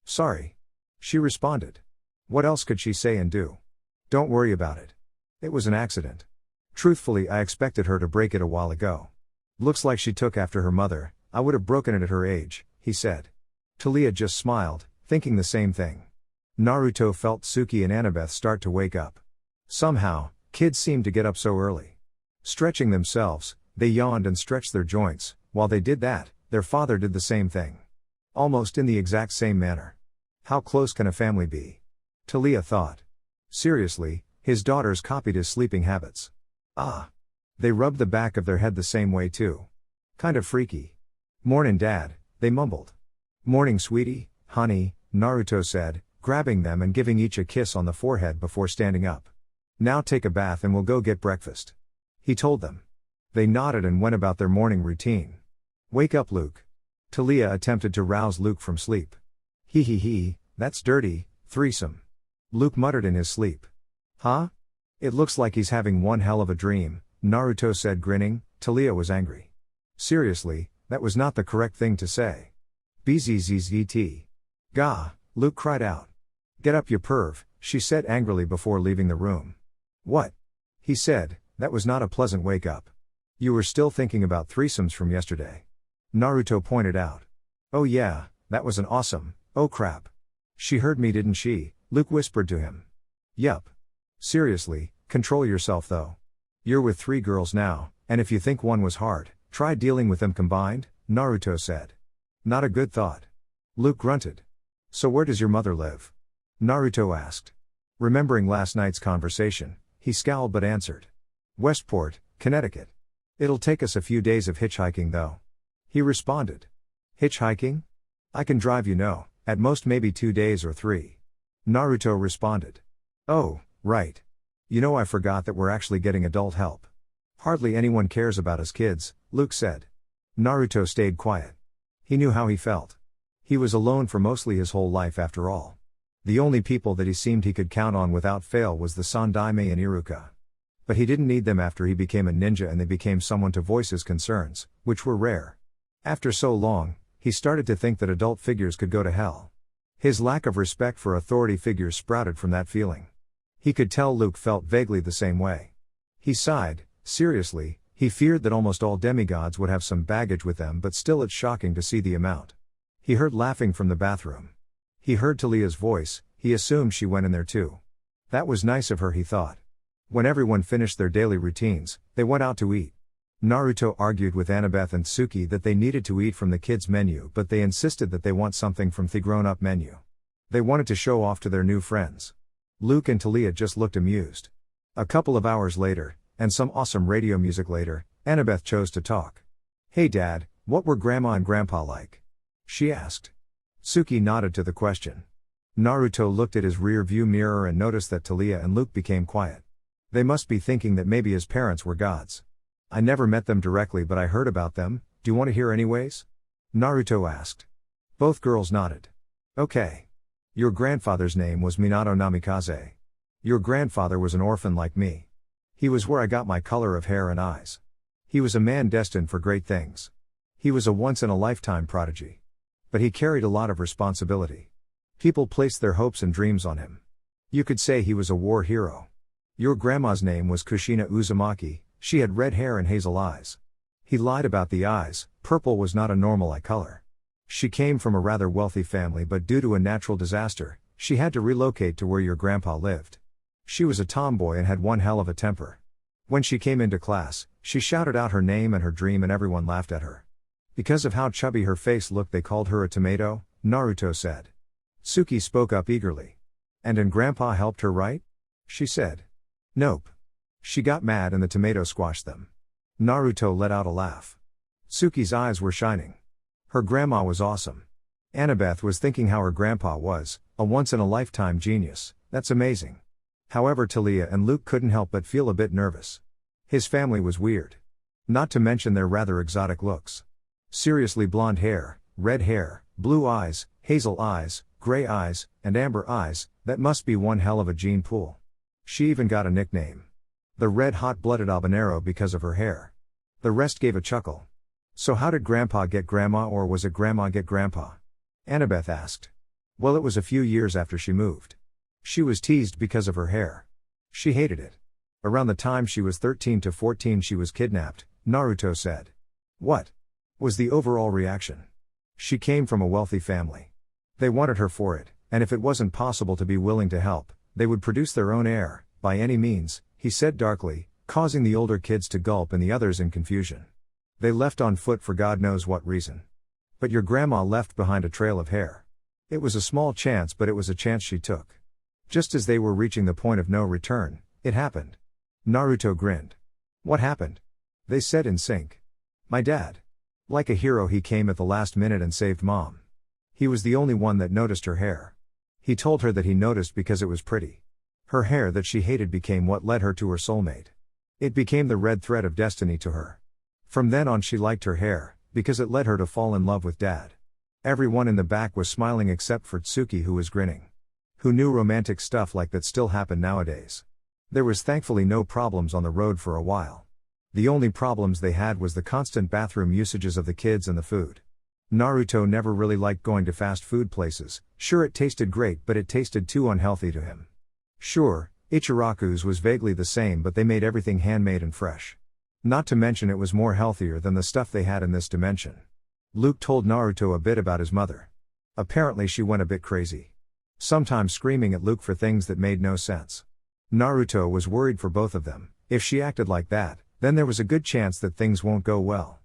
Sorry. She responded. What else could she say and do? Don't worry about it. It was an accident. Truthfully, I expected her to break it a while ago. Looks like she took after her mother. I would have broken it at her age, he said. Talia just smiled, thinking the same thing. Naruto felt Suki and Annabeth start to wake up. Somehow, kids seemed to get up so early. Stretching themselves, they yawned and stretched their joints. While they did that, their father did the same thing. Almost in the exact same manner. How close can a family be? Talia thought. Seriously, his daughters copied his sleeping habits. Ah. They rubbed the back of their head the same way too. Kind of freaky. Mornin' Dad, they mumbled. Morning sweetie, honey, Naruto said, grabbing them and giving each a kiss on the forehead before standing up. Now take a bath and we'll go get breakfast. He told them. They nodded and went about their morning routine. Wake up, Luke. Talia attempted to rouse Luke from sleep. He, that's dirty, threesome. Luke muttered in his sleep. Huh? It looks like he's having one hell of a dream, Naruto said, grinning. Talia was angry. Seriously, that was not the correct thing to say. Bzzzt. Gah, Luke cried out. Get up, you perv, she said angrily before leaving the room. What? He said, that was not a pleasant wake up. You were still thinking about threesomes from yesterday. Naruto pointed out. Oh yeah, that was an awesome, oh crap. She heard me, didn't she? Luke whispered to him. Yup. Seriously, control yourself though. You're with 3 girls now, and if you think one was hard, try dealing with them combined, Naruto said. Not a good thought. Luke grunted. So where does your mother live? Naruto asked. Remembering last night's conversation, he scowled but answered. Westport, Connecticut. It'll take us a few days of hitchhiking though. He responded. Hitchhiking? I can drive, you know, at most maybe 2 days or 3. Naruto responded. Oh, right. You know, I forgot that we're actually getting adult help. Hardly anyone cares about us kids, Luke said. Naruto stayed quiet. He knew how he felt. He was alone for mostly his whole life after all. The only people that he seemed he could count on without fail was the Sandaime and Iruka. But he didn't need them after he became a ninja and they became someone to voice his concerns, which were rare. After so long, he started to think that adult figures could go to hell. His lack of respect for authority figures sprouted from that feeling. He could tell Luke felt vaguely the same way. He sighed. Seriously, he feared that almost all demigods would have some baggage with them, but still it's shocking to see the amount. He heard laughing from the bathroom. He heard Talia's voice. He assumed she went in there too. That was nice of her, he thought. When everyone finished their daily routines, they went out to eat. Naruto argued with Annabeth and Suki that they needed to eat from the kids' menu, but they insisted that they want something from the grown-up menu. They wanted to show off to their new friends. Luke and Talia just looked amused. A couple of hours later, and some awesome radio music later, Annabeth chose to talk. Hey Dad, what were Grandma and Grandpa like? She asked. Suki nodded to the question. Naruto looked at his rear view mirror and noticed that Talia and Luke became quiet. They must be thinking that maybe his parents were gods. I never met them directly, but I heard about them. Do you want to hear anyways? Naruto asked. Both girls nodded. Okay. Your grandfather's name was Minato Namikaze. Your grandfather was an orphan like me. He was where I got my color of hair and eyes. He was a man destined for great things. He was a once-in-a-lifetime prodigy. But he carried a lot of responsibility. People placed their hopes and dreams on him. You could say he was a war hero. Your grandma's name was Kushina Uzumaki. She had red hair and hazel eyes. He lied about the eyes. Purple was not a normal eye color. She came from a rather wealthy family, but due to a natural disaster, she had to relocate to where your grandpa lived. She was a tomboy and had one hell of a temper. When she came into class, she shouted out her name and her dream and everyone laughed at her. Because of how chubby her face looked, they called her a tomato, Naruto said. Suki spoke up eagerly. And Grandpa helped her, right? She said. Nope. She got mad and the tomato squashed them. Naruto let out a laugh. Tsuki's eyes were shining. Her grandma was awesome. Annabeth was thinking how her grandpa was, a once-in-a-lifetime genius. That's amazing. However, Talia and Luke couldn't help but feel a bit nervous. His family was weird. Not to mention their rather exotic looks. Seriously, blonde hair, red hair, blue eyes, hazel eyes, gray eyes, and amber eyes, that must be one hell of a gene pool. She even got a nickname. The red hot-blooded habanero because of her hair. The rest gave a chuckle. So how did Grandpa get Grandma, or was it Grandma get Grandpa? Annabeth asked. Well, it was a few years after she moved. She was teased because of her hair. She hated it. Around the time she was 13 to 14 she was kidnapped, Naruto said. What was the overall reaction? She came from a wealthy family. They wanted her for it, and if it wasn't possible to be willing to help, they would produce their own heir, by any means, he said darkly, causing the older kids to gulp and the others in confusion. They left on foot for God knows what reason. But your grandma left behind a trail of hair. It was a small chance, but it was a chance she took. Just as they were reaching the point of no return, it happened. Naruto grinned. What happened? They said in sync. My dad. Like a hero, he came at the last minute and saved Mom. He was the only one that noticed her hair. He told her that he noticed because it was pretty. Her hair that she hated became what led her to her soulmate. It became the red thread of destiny to her. From then on she liked her hair, because it led her to fall in love with Dad. Everyone in the back was smiling except for Tsuki, who was grinning. Who knew romantic stuff like that still happened nowadays? There was thankfully no problems on the road for a while. The only problems they had was the constant bathroom usages of the kids and the food. Naruto never really liked going to fast food places. Sure, it tasted great, but it tasted too unhealthy to him. Sure, Ichiraku's was vaguely the same, but they made everything handmade and fresh. Not to mention it was more healthier than the stuff they had in this dimension. Luke told Naruto a bit about his mother. Apparently she went a bit crazy. Sometimes screaming at Luke for things that made no sense. Naruto was worried for both of them. If she acted like that, then there was a good chance that things won't go well.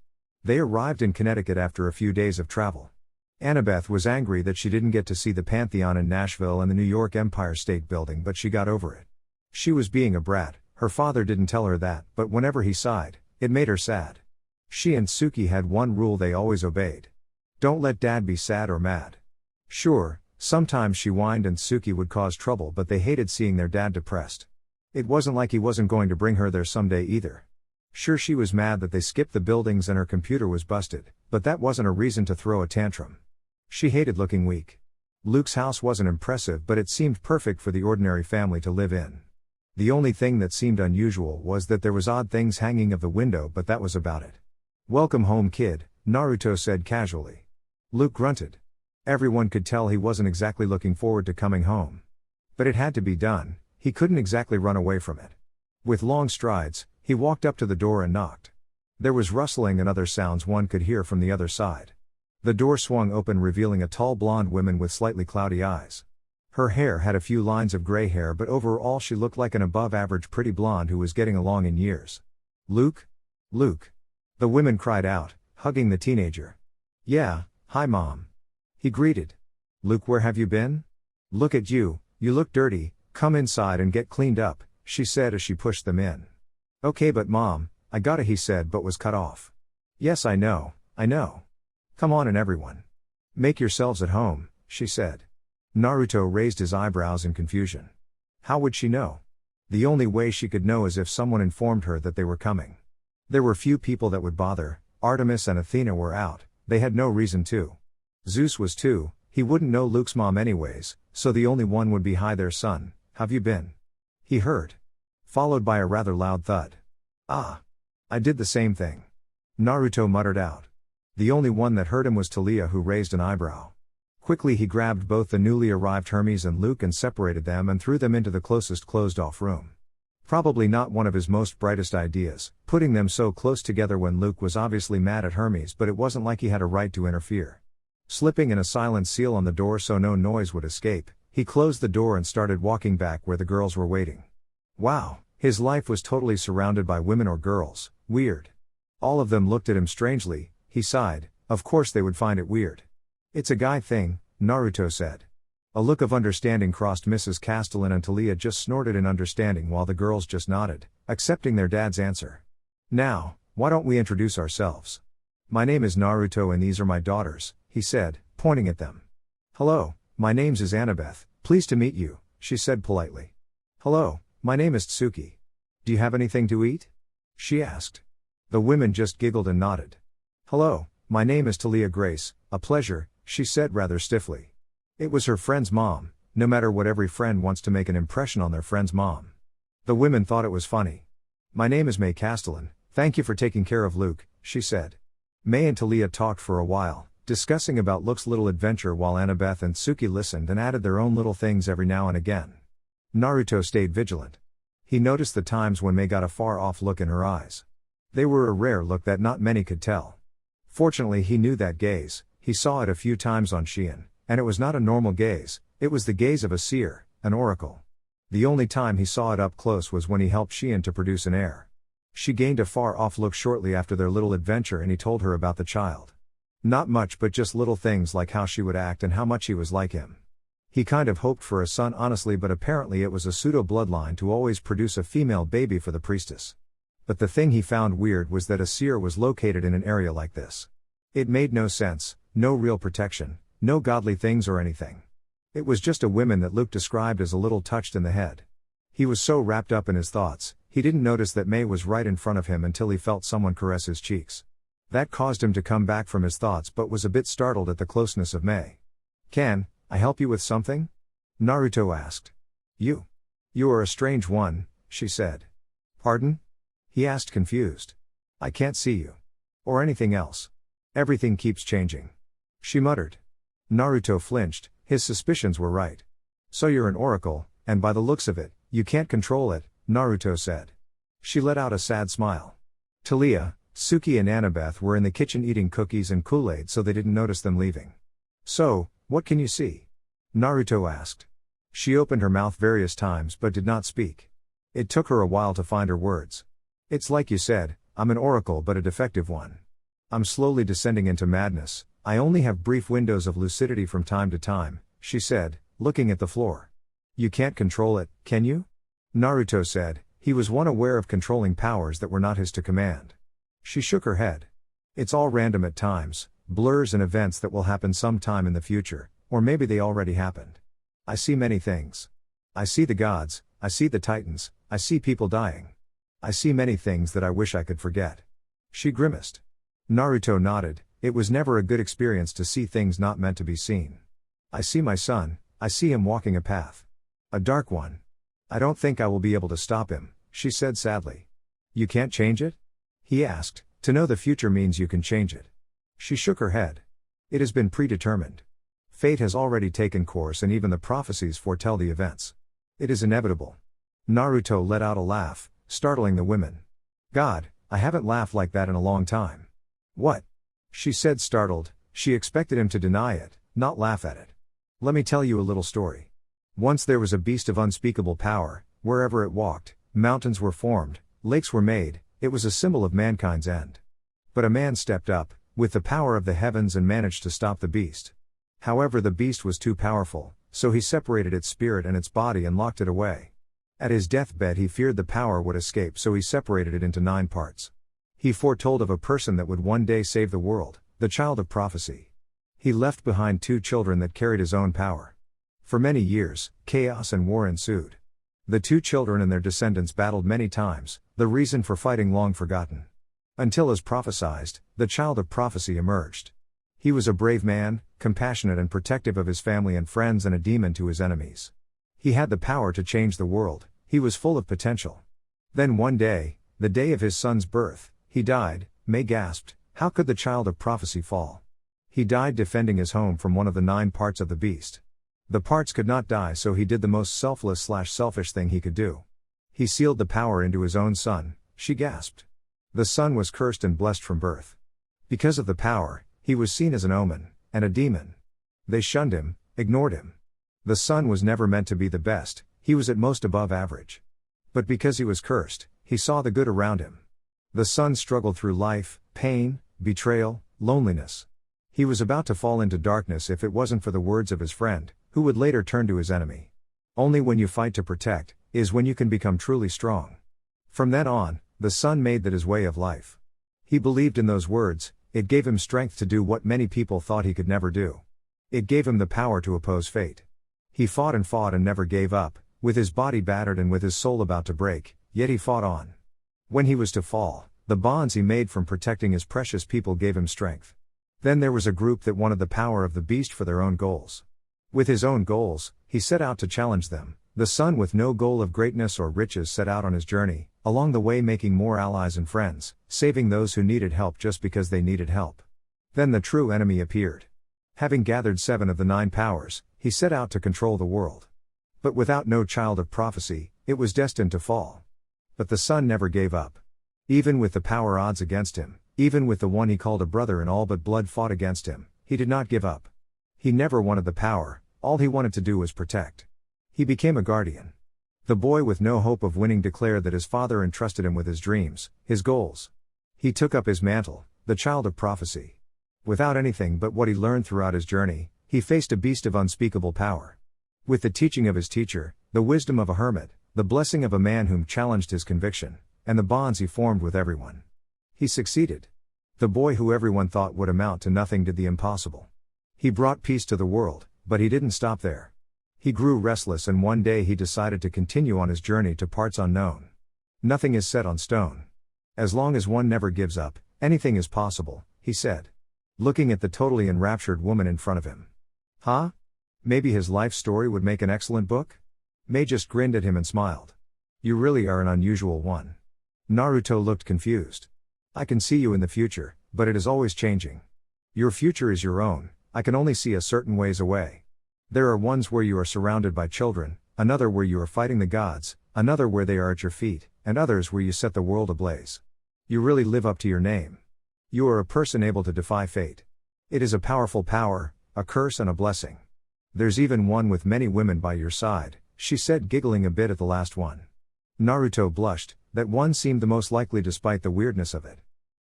They arrived in Connecticut after a few days of travel. Annabeth was angry that she didn't get to see the Pantheon in Nashville and the New York Empire State Building, but she got over it. She was being a brat. Her father didn't tell her that, but whenever he sighed, it made her sad. She and Tsuki had one rule they always obeyed. Don't let Dad be sad or mad. Sure, sometimes she whined and Tsuki would cause trouble, but they hated seeing their dad depressed. It wasn't like he wasn't going to bring her there someday either. Sure, she was mad that they skipped the buildings and her computer was busted, but that wasn't a reason to throw a tantrum. She hated looking weak. Luke's house wasn't impressive, but it seemed perfect for the ordinary family to live in. The only thing that seemed unusual was that there was odd things hanging of the window, but that was about it. Welcome home, kid, Naruto said casually. Luke grunted. Everyone could tell he wasn't exactly looking forward to coming home. But it had to be done, he couldn't exactly run away from it. With long strides, he walked up to the door and knocked. There was rustling and other sounds one could hear from the other side. The door swung open, revealing a tall blonde woman with slightly cloudy eyes. Her hair had a few lines of gray hair, but overall she looked like an above-average pretty blonde who was getting along in years. Luke? Luke. The woman cried out, hugging the teenager. Yeah, hi Mom. He greeted. Luke, where have you been? Look at you, you look dirty, come inside and get cleaned up, she said as she pushed them in. Okay, but Mom, I gotta, he said, but was cut off. Yes, I know. Come on in everyone. Make yourselves at home, she said. Naruto raised his eyebrows in confusion. How would she know? The only way she could know is if someone informed her that they were coming. There were few people that would bother. Artemis and Athena were out, they had no reason to. Zeus was too, he wouldn't know Luke's mom anyways, so the only one would be, hi there son, how've you been? He heard. Followed by a rather loud thud. Ah. I did the same thing. Naruto muttered out. The only one that heard him was Talia, who raised an eyebrow. Quickly he grabbed both the newly arrived Hermes and Luke and separated them and threw them into the closest closed-off room. Probably not one of his most brightest ideas, putting them so close together when Luke was obviously mad at Hermes, but it wasn't like he had a right to interfere. Slipping in a silent seal on the door so no noise would escape, he closed the door and started walking back where the girls were waiting. Wow, his life was totally surrounded by women or girls, weird. All of them looked at him strangely, he sighed, of course they would find it weird. It's a guy thing, Naruto said. A look of understanding crossed Mrs. Castellan, and Talia just snorted in understanding while the girls just nodded, accepting their dad's answer. Now, Why don't we introduce ourselves? My name is Naruto and these are my daughters, he said, pointing at them. Hello, my name's is Annabeth, pleased to meet you, she said politely. Hello, my name is Tsuki. Do you have anything to eat? She asked. The women just giggled and nodded. Hello, my name is Talia Grace, a pleasure, she said rather stiffly. It was her friend's mom, no matter what every friend wants to make an impression on their friend's mom. The women thought it was funny. My name is May Castellan, thank you for taking care of Luke, she said. May and Talia talked for a while, discussing about Luke's little adventure while Annabeth and Tsuki listened and added their own little things every now and again. Naruto stayed vigilant. He noticed the times when May got a far-off look in her eyes. They were a rare look that not many could tell. Fortunately he knew that gaze, he saw it a few times on Xian, and it was not a normal gaze, it was the gaze of a seer, an oracle. The only time he saw it up close was when he helped Xian to produce an heir. She gained a far-off look shortly after their little adventure and he told her about the child. Not much but just little things like how she would act and how much he was like him. He kind of hoped for a son honestly, but apparently it was a pseudo-bloodline to always produce a female baby for the priestess. But the thing he found weird was that a seer was located in an area like this. It made no sense, no real protection, no godly things or anything. It was just a woman that Luke described as a little touched in the head. He was so wrapped up in his thoughts, he didn't notice that May was right in front of him until he felt someone caress his cheeks. That caused him to come back from his thoughts but was a bit startled at the closeness of May. Can I help you with something? Naruto asked. You are a strange one, she said. Pardon? He asked confused. I can't see you. Or anything else. Everything keeps changing. She muttered. Naruto flinched, his suspicions were right. So you're an oracle, and by the looks of it, you can't control it, Naruto said. She let out a sad smile. Talia, Tsuki and Annabeth were in the kitchen eating cookies and Kool-Aid so they didn't notice them leaving. So, what can you see? Naruto asked. She opened her mouth various times but did not speak. It took her a while to find her words. It's like you said, I'm an oracle but a defective one. I'm slowly descending into madness, I only have brief windows of lucidity from time to time, she said, looking at the floor. You can't control it, can you? Naruto said, he was one aware of controlling powers that were not his to command. She shook her head. It's all random at times, blurs and events that will happen sometime in the future, or maybe they already happened. I see many things. I see the gods, I see the titans, I see people dying. I see many things that I wish I could forget. She grimaced. Naruto nodded, it was never a good experience to see things not meant to be seen. I see my son, I see him walking a path. A dark one. I don't think I will be able to stop him, she said sadly. You can't change it? He asked, to know the future means you can change it. She shook her head. It has been predetermined. Fate has already taken course and even the prophecies foretell the events. It is inevitable. Naruto let out a laugh, startling the women. God, I haven't laughed like that in a long time. What? She said startled, she expected him to deny it, not laugh at it. Let me tell you a little story. Once there was a beast of unspeakable power, wherever it walked, mountains were formed, lakes were made, it was a symbol of mankind's end. But a man stepped up, with the power of the heavens and managed to stop the beast. However, the beast was too powerful, so he separated its spirit and its body and locked it away. At his deathbed he feared the power would escape, so he separated it into 9 parts. He foretold of a person that would one day save the world, the child of prophecy. He left behind 2 children that carried his own power. For many years, chaos and war ensued. The 2 children and their descendants battled many times, the reason for fighting long forgotten. Until as prophesied, the child of prophecy emerged. He was a brave man, compassionate and protective of his family and friends and a demon to his enemies. He had the power to change the world, he was full of potential. Then one day, the day of his son's birth, he died. May gasped, how could the child of prophecy fall? He died defending his home from one of the 9 parts of the beast. The parts could not die, so he did the most selfless/selfish thing he could do. He sealed the power into his own son, she gasped. The son was cursed and blessed from birth. Because of the power, he was seen as an omen, and a demon. They shunned him, ignored him. The son was never meant to be the best, he was at most above average. But because he was cursed, he saw the good around him. The son struggled through life, pain, betrayal, loneliness. He was about to fall into darkness if it wasn't for the words of his friend, who would later turn to his enemy. Only when you fight to protect, is when you can become truly strong. From then on, the son made that his way of life. He believed in those words. It gave him strength to do what many people thought he could never do. It gave him the power to oppose fate. He fought and never gave up, with his body battered and with his soul about to break, yet he fought on. When he was to fall, the bonds he made from protecting his precious people gave him strength. Then there was a group that wanted the power of the beast for their own goals. With his own goals, he set out to challenge them. The son with no goal of greatness or riches set out on his journey, along the way making more allies and friends, saving those who needed help just because they needed help. Then the true enemy appeared. Having gathered 7 of the 9 powers, he set out to control the world. But without no child of prophecy, it was destined to fall. But the son never gave up. Even with the power odds against him, even with the one he called a brother and all but blood fought against him, he did not give up. He never wanted the power, all he wanted to do was protect. He became a guardian. The boy with no hope of winning declared that his father entrusted him with his dreams, his goals. He took up his mantle, the child of prophecy. Without anything but what he learned throughout his journey, he faced a beast of unspeakable power. With the teaching of his teacher, the wisdom of a hermit, the blessing of a man whom challenged his conviction, and the bonds he formed with everyone, he succeeded. The boy who everyone thought would amount to nothing did the impossible. He brought peace to the world, but he didn't stop there. He grew restless and one day he decided to continue on his journey to parts unknown. Nothing is set on stone. As long as one never gives up, anything is possible, he said. Looking at the totally enraptured woman in front of him. Huh? Maybe his life story would make an excellent book? Mei just grinned at him and smiled. You really are an unusual one. Naruto looked confused. I can see you in the future, but it is always changing. Your future is your own, I can only see a certain ways away. There are ones where you are surrounded by children, another where you are fighting the gods, another where they are at your feet, and others where you set the world ablaze. You really live up to your name. You are a person able to defy fate. It is a powerful power, a curse and a blessing. There's even one with many women by your side, she said, giggling a bit at the last one. Naruto blushed, that one seemed the most likely despite the weirdness of it.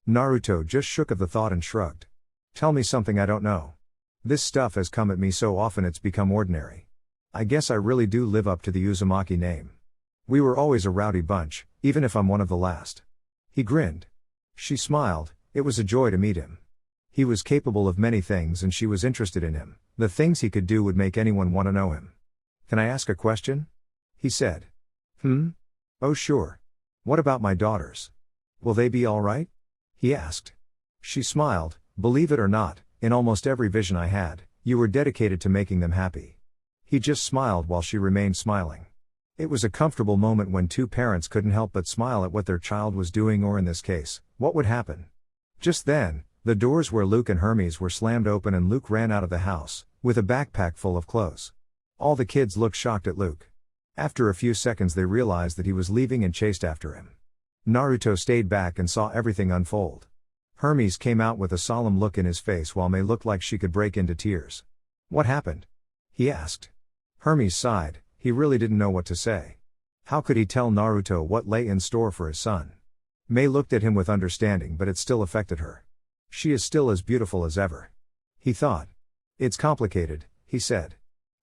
Naruto just shook of the thought and shrugged. Tell me something I don't know. This stuff has come at me so often it's become ordinary. I guess I really do live up to the Uzumaki name. We were always a rowdy bunch, even if I'm one of the last. He grinned. She smiled, it was a joy to meet him. He was capable of many things and she was interested in him, the things he could do would make anyone want to know him. Can I ask a question? He said. Oh sure. What about my daughters? Will they be alright? He asked. She smiled, believe it or not, in almost every vision I had, you were dedicated to making them happy. He just smiled while she remained smiling. It was a comfortable moment when two parents couldn't help but smile at what their child was doing, or in this case, what would happen. Just then, the doors where Luke and Hermes were slammed open and Luke ran out of the house, with a backpack full of clothes. All the kids looked shocked at Luke. After a few seconds they realized that he was leaving and chased after him. Naruto stayed back and saw everything unfold. Hermes came out with a solemn look in his face while Mei looked like she could break into tears. What happened? He asked. Hermes sighed, he really didn't know what to say. How could he tell Naruto what lay in store for his son? Mei looked at him with understanding, but it still affected her. She is still as beautiful as ever. He thought. It's complicated, he said.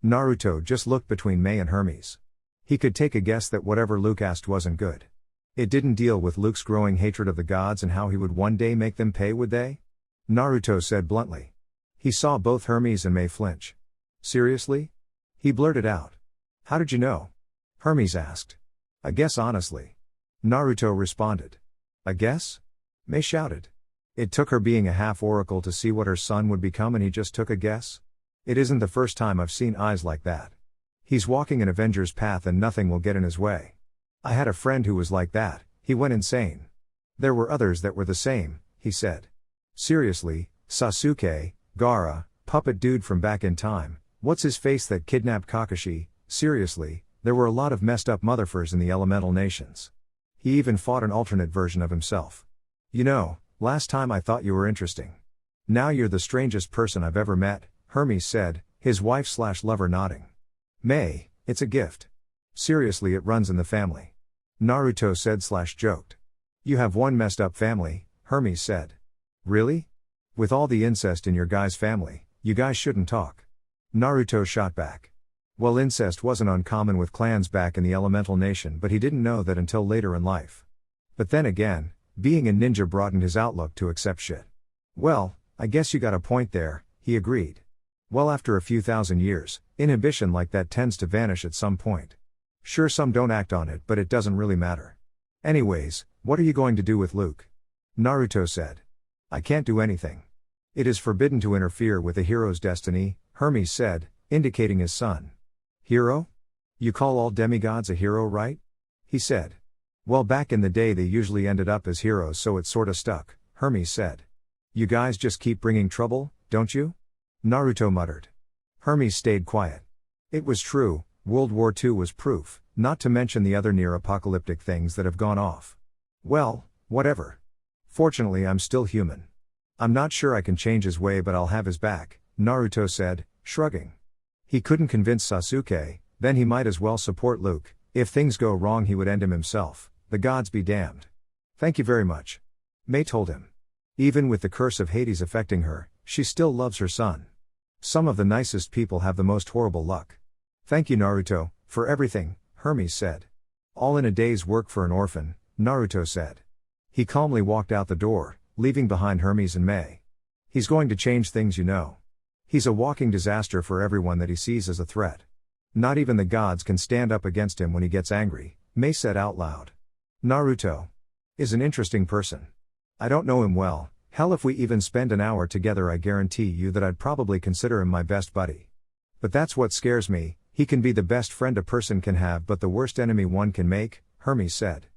Naruto just looked between Mei and Hermes. He could take a guess that whatever Luke asked wasn't good. It didn't deal with Luke's growing hatred of the gods and how he would one day make them pay, would they? Naruto said bluntly. He saw both Hermes and Mei flinch. Seriously? He blurted out. How did you know? Hermes asked. I guess honestly. Naruto responded. A guess? Mei shouted. It took her being a half-oracle to see what her son would become and he just took a guess? It isn't the first time I've seen eyes like that. He's walking an Avenger's path and nothing will get in his way. I had a friend who was like that, he went insane. There were others that were the same, he said. Seriously, Sasuke, Gaara, puppet dude from back in time, what's his face that kidnapped Kakashi, seriously, there were a lot of messed up motherfuckers in the elemental nations. He even fought an alternate version of himself. You know, last time I thought you were interesting. Now you're the strangest person I've ever met, Hermes said, his wife/lover nodding. Mei, it's a gift. Seriously, it runs in the family. Naruto said/joked. You have one messed up family, Hermes said. Really? With all the incest in your guys' family, you guys shouldn't talk. Naruto shot back. Well, incest wasn't uncommon with clans back in the elemental nation, but he didn't know that until later in life. But then again, Being a ninja broadened his outlook to accept shit. Well, I guess you got a point there, he agreed. Well, after a few thousand years, inhibition like that tends to vanish at some point. Sure, some don't act on it, but it doesn't really matter. Anyways, what are you going to do with Luke? Naruto said. I can't do anything. It is forbidden to interfere with a hero's destiny, Hermes said, indicating his son. Hero? You call all demigods a hero, right? He said. Well, back in the day they usually ended up as heroes, so it sorta stuck, Hermes said. You guys just keep bringing trouble, don't you? Naruto muttered. Hermes stayed quiet. It was true, World War II was proof, not to mention the other near-apocalyptic things that have gone off. Well, whatever. Fortunately, I'm still human. I'm not sure I can change his way, but I'll have his back, Naruto said, shrugging. He couldn't convince Sasuke, then he might as well support Luke. If things go wrong, he would end him himself, the gods be damned. Thank you very much. Mei told him. Even with the curse of Hades affecting her, she still loves her son. Some of the nicest people have the most horrible luck. Thank you, Naruto, for everything, Hermes said. All in a day's work for an orphan, Naruto said. He calmly walked out the door, leaving behind Hermes and Mei. He's going to change things, you know. He's a walking disaster for everyone that he sees as a threat. Not even the gods can stand up against him when he gets angry, Mei said out loud. Naruto is an interesting person. I don't know him well, hell, if we even spend an hour together I guarantee you that I'd probably consider him my best buddy. But that's what scares me, he can be the best friend a person can have but the worst enemy one can make, Hermes said.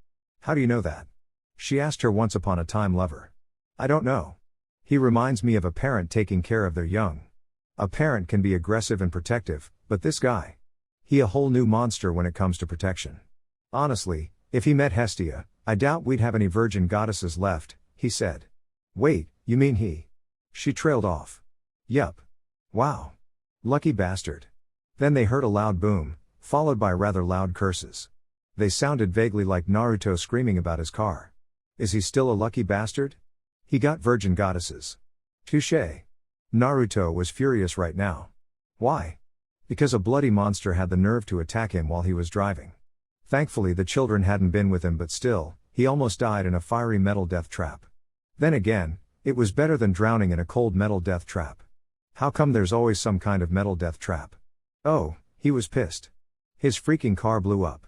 How do you know that? She asked her once upon a time lover. I don't know. He reminds me of a parent taking care of their young. A parent can be aggressive and protective, but this guy? He a whole new monster when it comes to protection. Honestly, if he met Hestia, I doubt we'd have any virgin goddesses left, he said. Wait, you mean he? She trailed off. Yup. Wow. Lucky bastard. Then they heard a loud boom, followed by rather loud curses. They sounded vaguely like Naruto screaming about his car. Is he still a lucky bastard? He got virgin goddesses. Touché. Naruto was furious right now. Why? Because a bloody monster had the nerve to attack him while he was driving. Thankfully the children hadn't been with him, but still, he almost died in a fiery metal death trap. Then again, it was better than drowning in a cold metal death trap. How come there's always some kind of metal death trap? Oh, he was pissed. His freaking car blew up.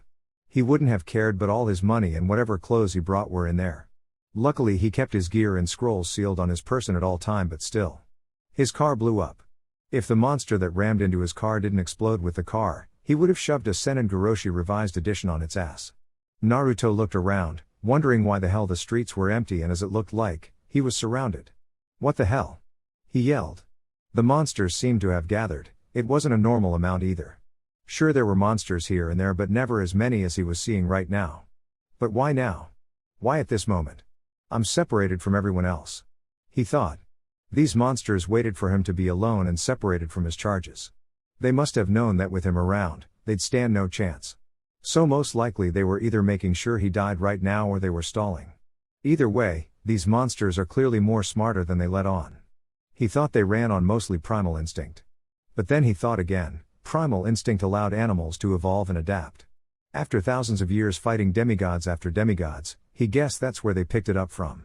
He wouldn't have cared, but all his money and whatever clothes he brought were in there. Luckily he kept his gear and scrolls sealed on his person at all time, but still. His car blew up. If the monster that rammed into his car didn't explode with the car, he would have shoved a Senengoroshi revised edition on its ass. Naruto looked around, wondering why the hell the streets were empty, and as it looked like, he was surrounded. What the hell? He yelled. The monsters seemed to have gathered. It wasn't a normal amount either. Sure, there were monsters here and there, but never as many as he was seeing right now. But why now? Why at this moment? I'm separated from everyone else. He thought. These monsters waited for him to be alone and separated from his charges. They must have known that with him around, they'd stand no chance. So most likely they were either making sure he died right now or they were stalling. Either way, these monsters are clearly more smarter than they let on. He thought they ran on mostly primal instinct. But then he thought again, primal instinct allowed animals to evolve and adapt. After thousands of years fighting demigods after demigods, he guessed that's where they picked it up from.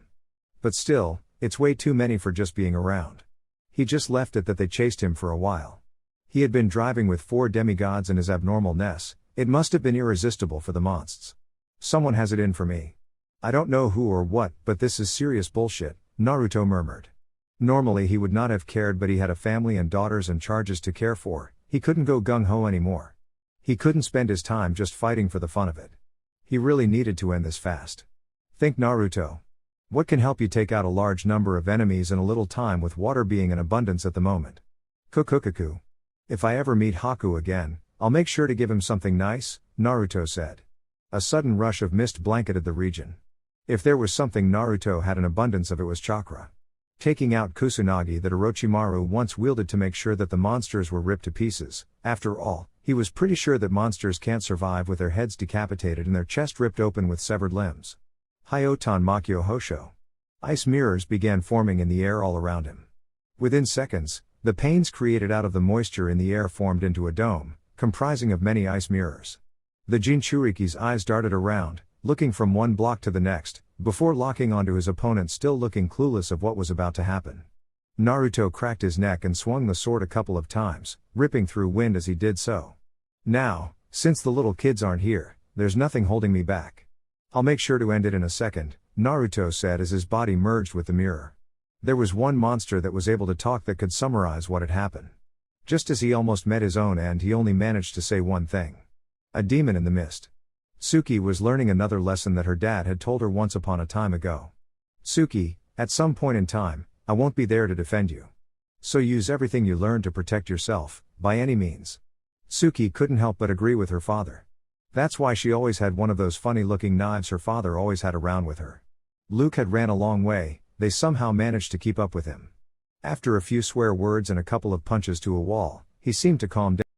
But still, it's way too many for just being around. He just left it that they chased him for a while. He had been driving with 4 demigods in his abnormalness. It must have been irresistible for the monsts. Someone has it in for me. I don't know who or what, but this is serious bullshit, Naruto murmured. Normally he would not have cared, but he had a family and daughters and charges to care for. He couldn't go gung-ho anymore. He couldn't spend his time just fighting for the fun of it. He really needed to end this fast. Think, Naruto. What can help you take out a large number of enemies in a little time with water being in abundance at the moment? Kukukaku. If I ever meet Haku again, I'll make sure to give him something nice, Naruto said. A sudden rush of mist blanketed the region. If there was something Naruto had an abundance of, it was chakra. Taking out Kusanagi that Orochimaru once wielded to make sure that the monsters were ripped to pieces. After all, he was pretty sure that monsters can't survive with their heads decapitated and their chest ripped open with severed limbs. Hyotan Makyo Hosho. Ice mirrors began forming in the air all around him. Within seconds, the panes created out of the moisture in the air formed into a dome, comprising of many ice mirrors. The Jinchuriki's eyes darted around, looking from one block to the next, before locking onto his opponent, still looking clueless of what was about to happen. Naruto cracked his neck and swung the sword a couple of times, ripping through wind as he did so. Now, since the little kids aren't here, there's nothing holding me back. I'll make sure to end it in a second, Naruto said as his body merged with the mirror. There was one monster that was able to talk that could summarize what had happened. Just as he almost met his own end, he only managed to say one thing. A demon in the mist. Suki was learning another lesson that her dad had told her once upon a time ago. Suki, at some point in time, I won't be there to defend you. So use everything you learned to protect yourself, by any means. Suki couldn't help but agree with her father. That's why she always had one of those funny-looking knives her father always had around with her. Luke had ran a long way, they somehow managed to keep up with him. After a few swear words and a couple of punches to a wall, he seemed to calm down.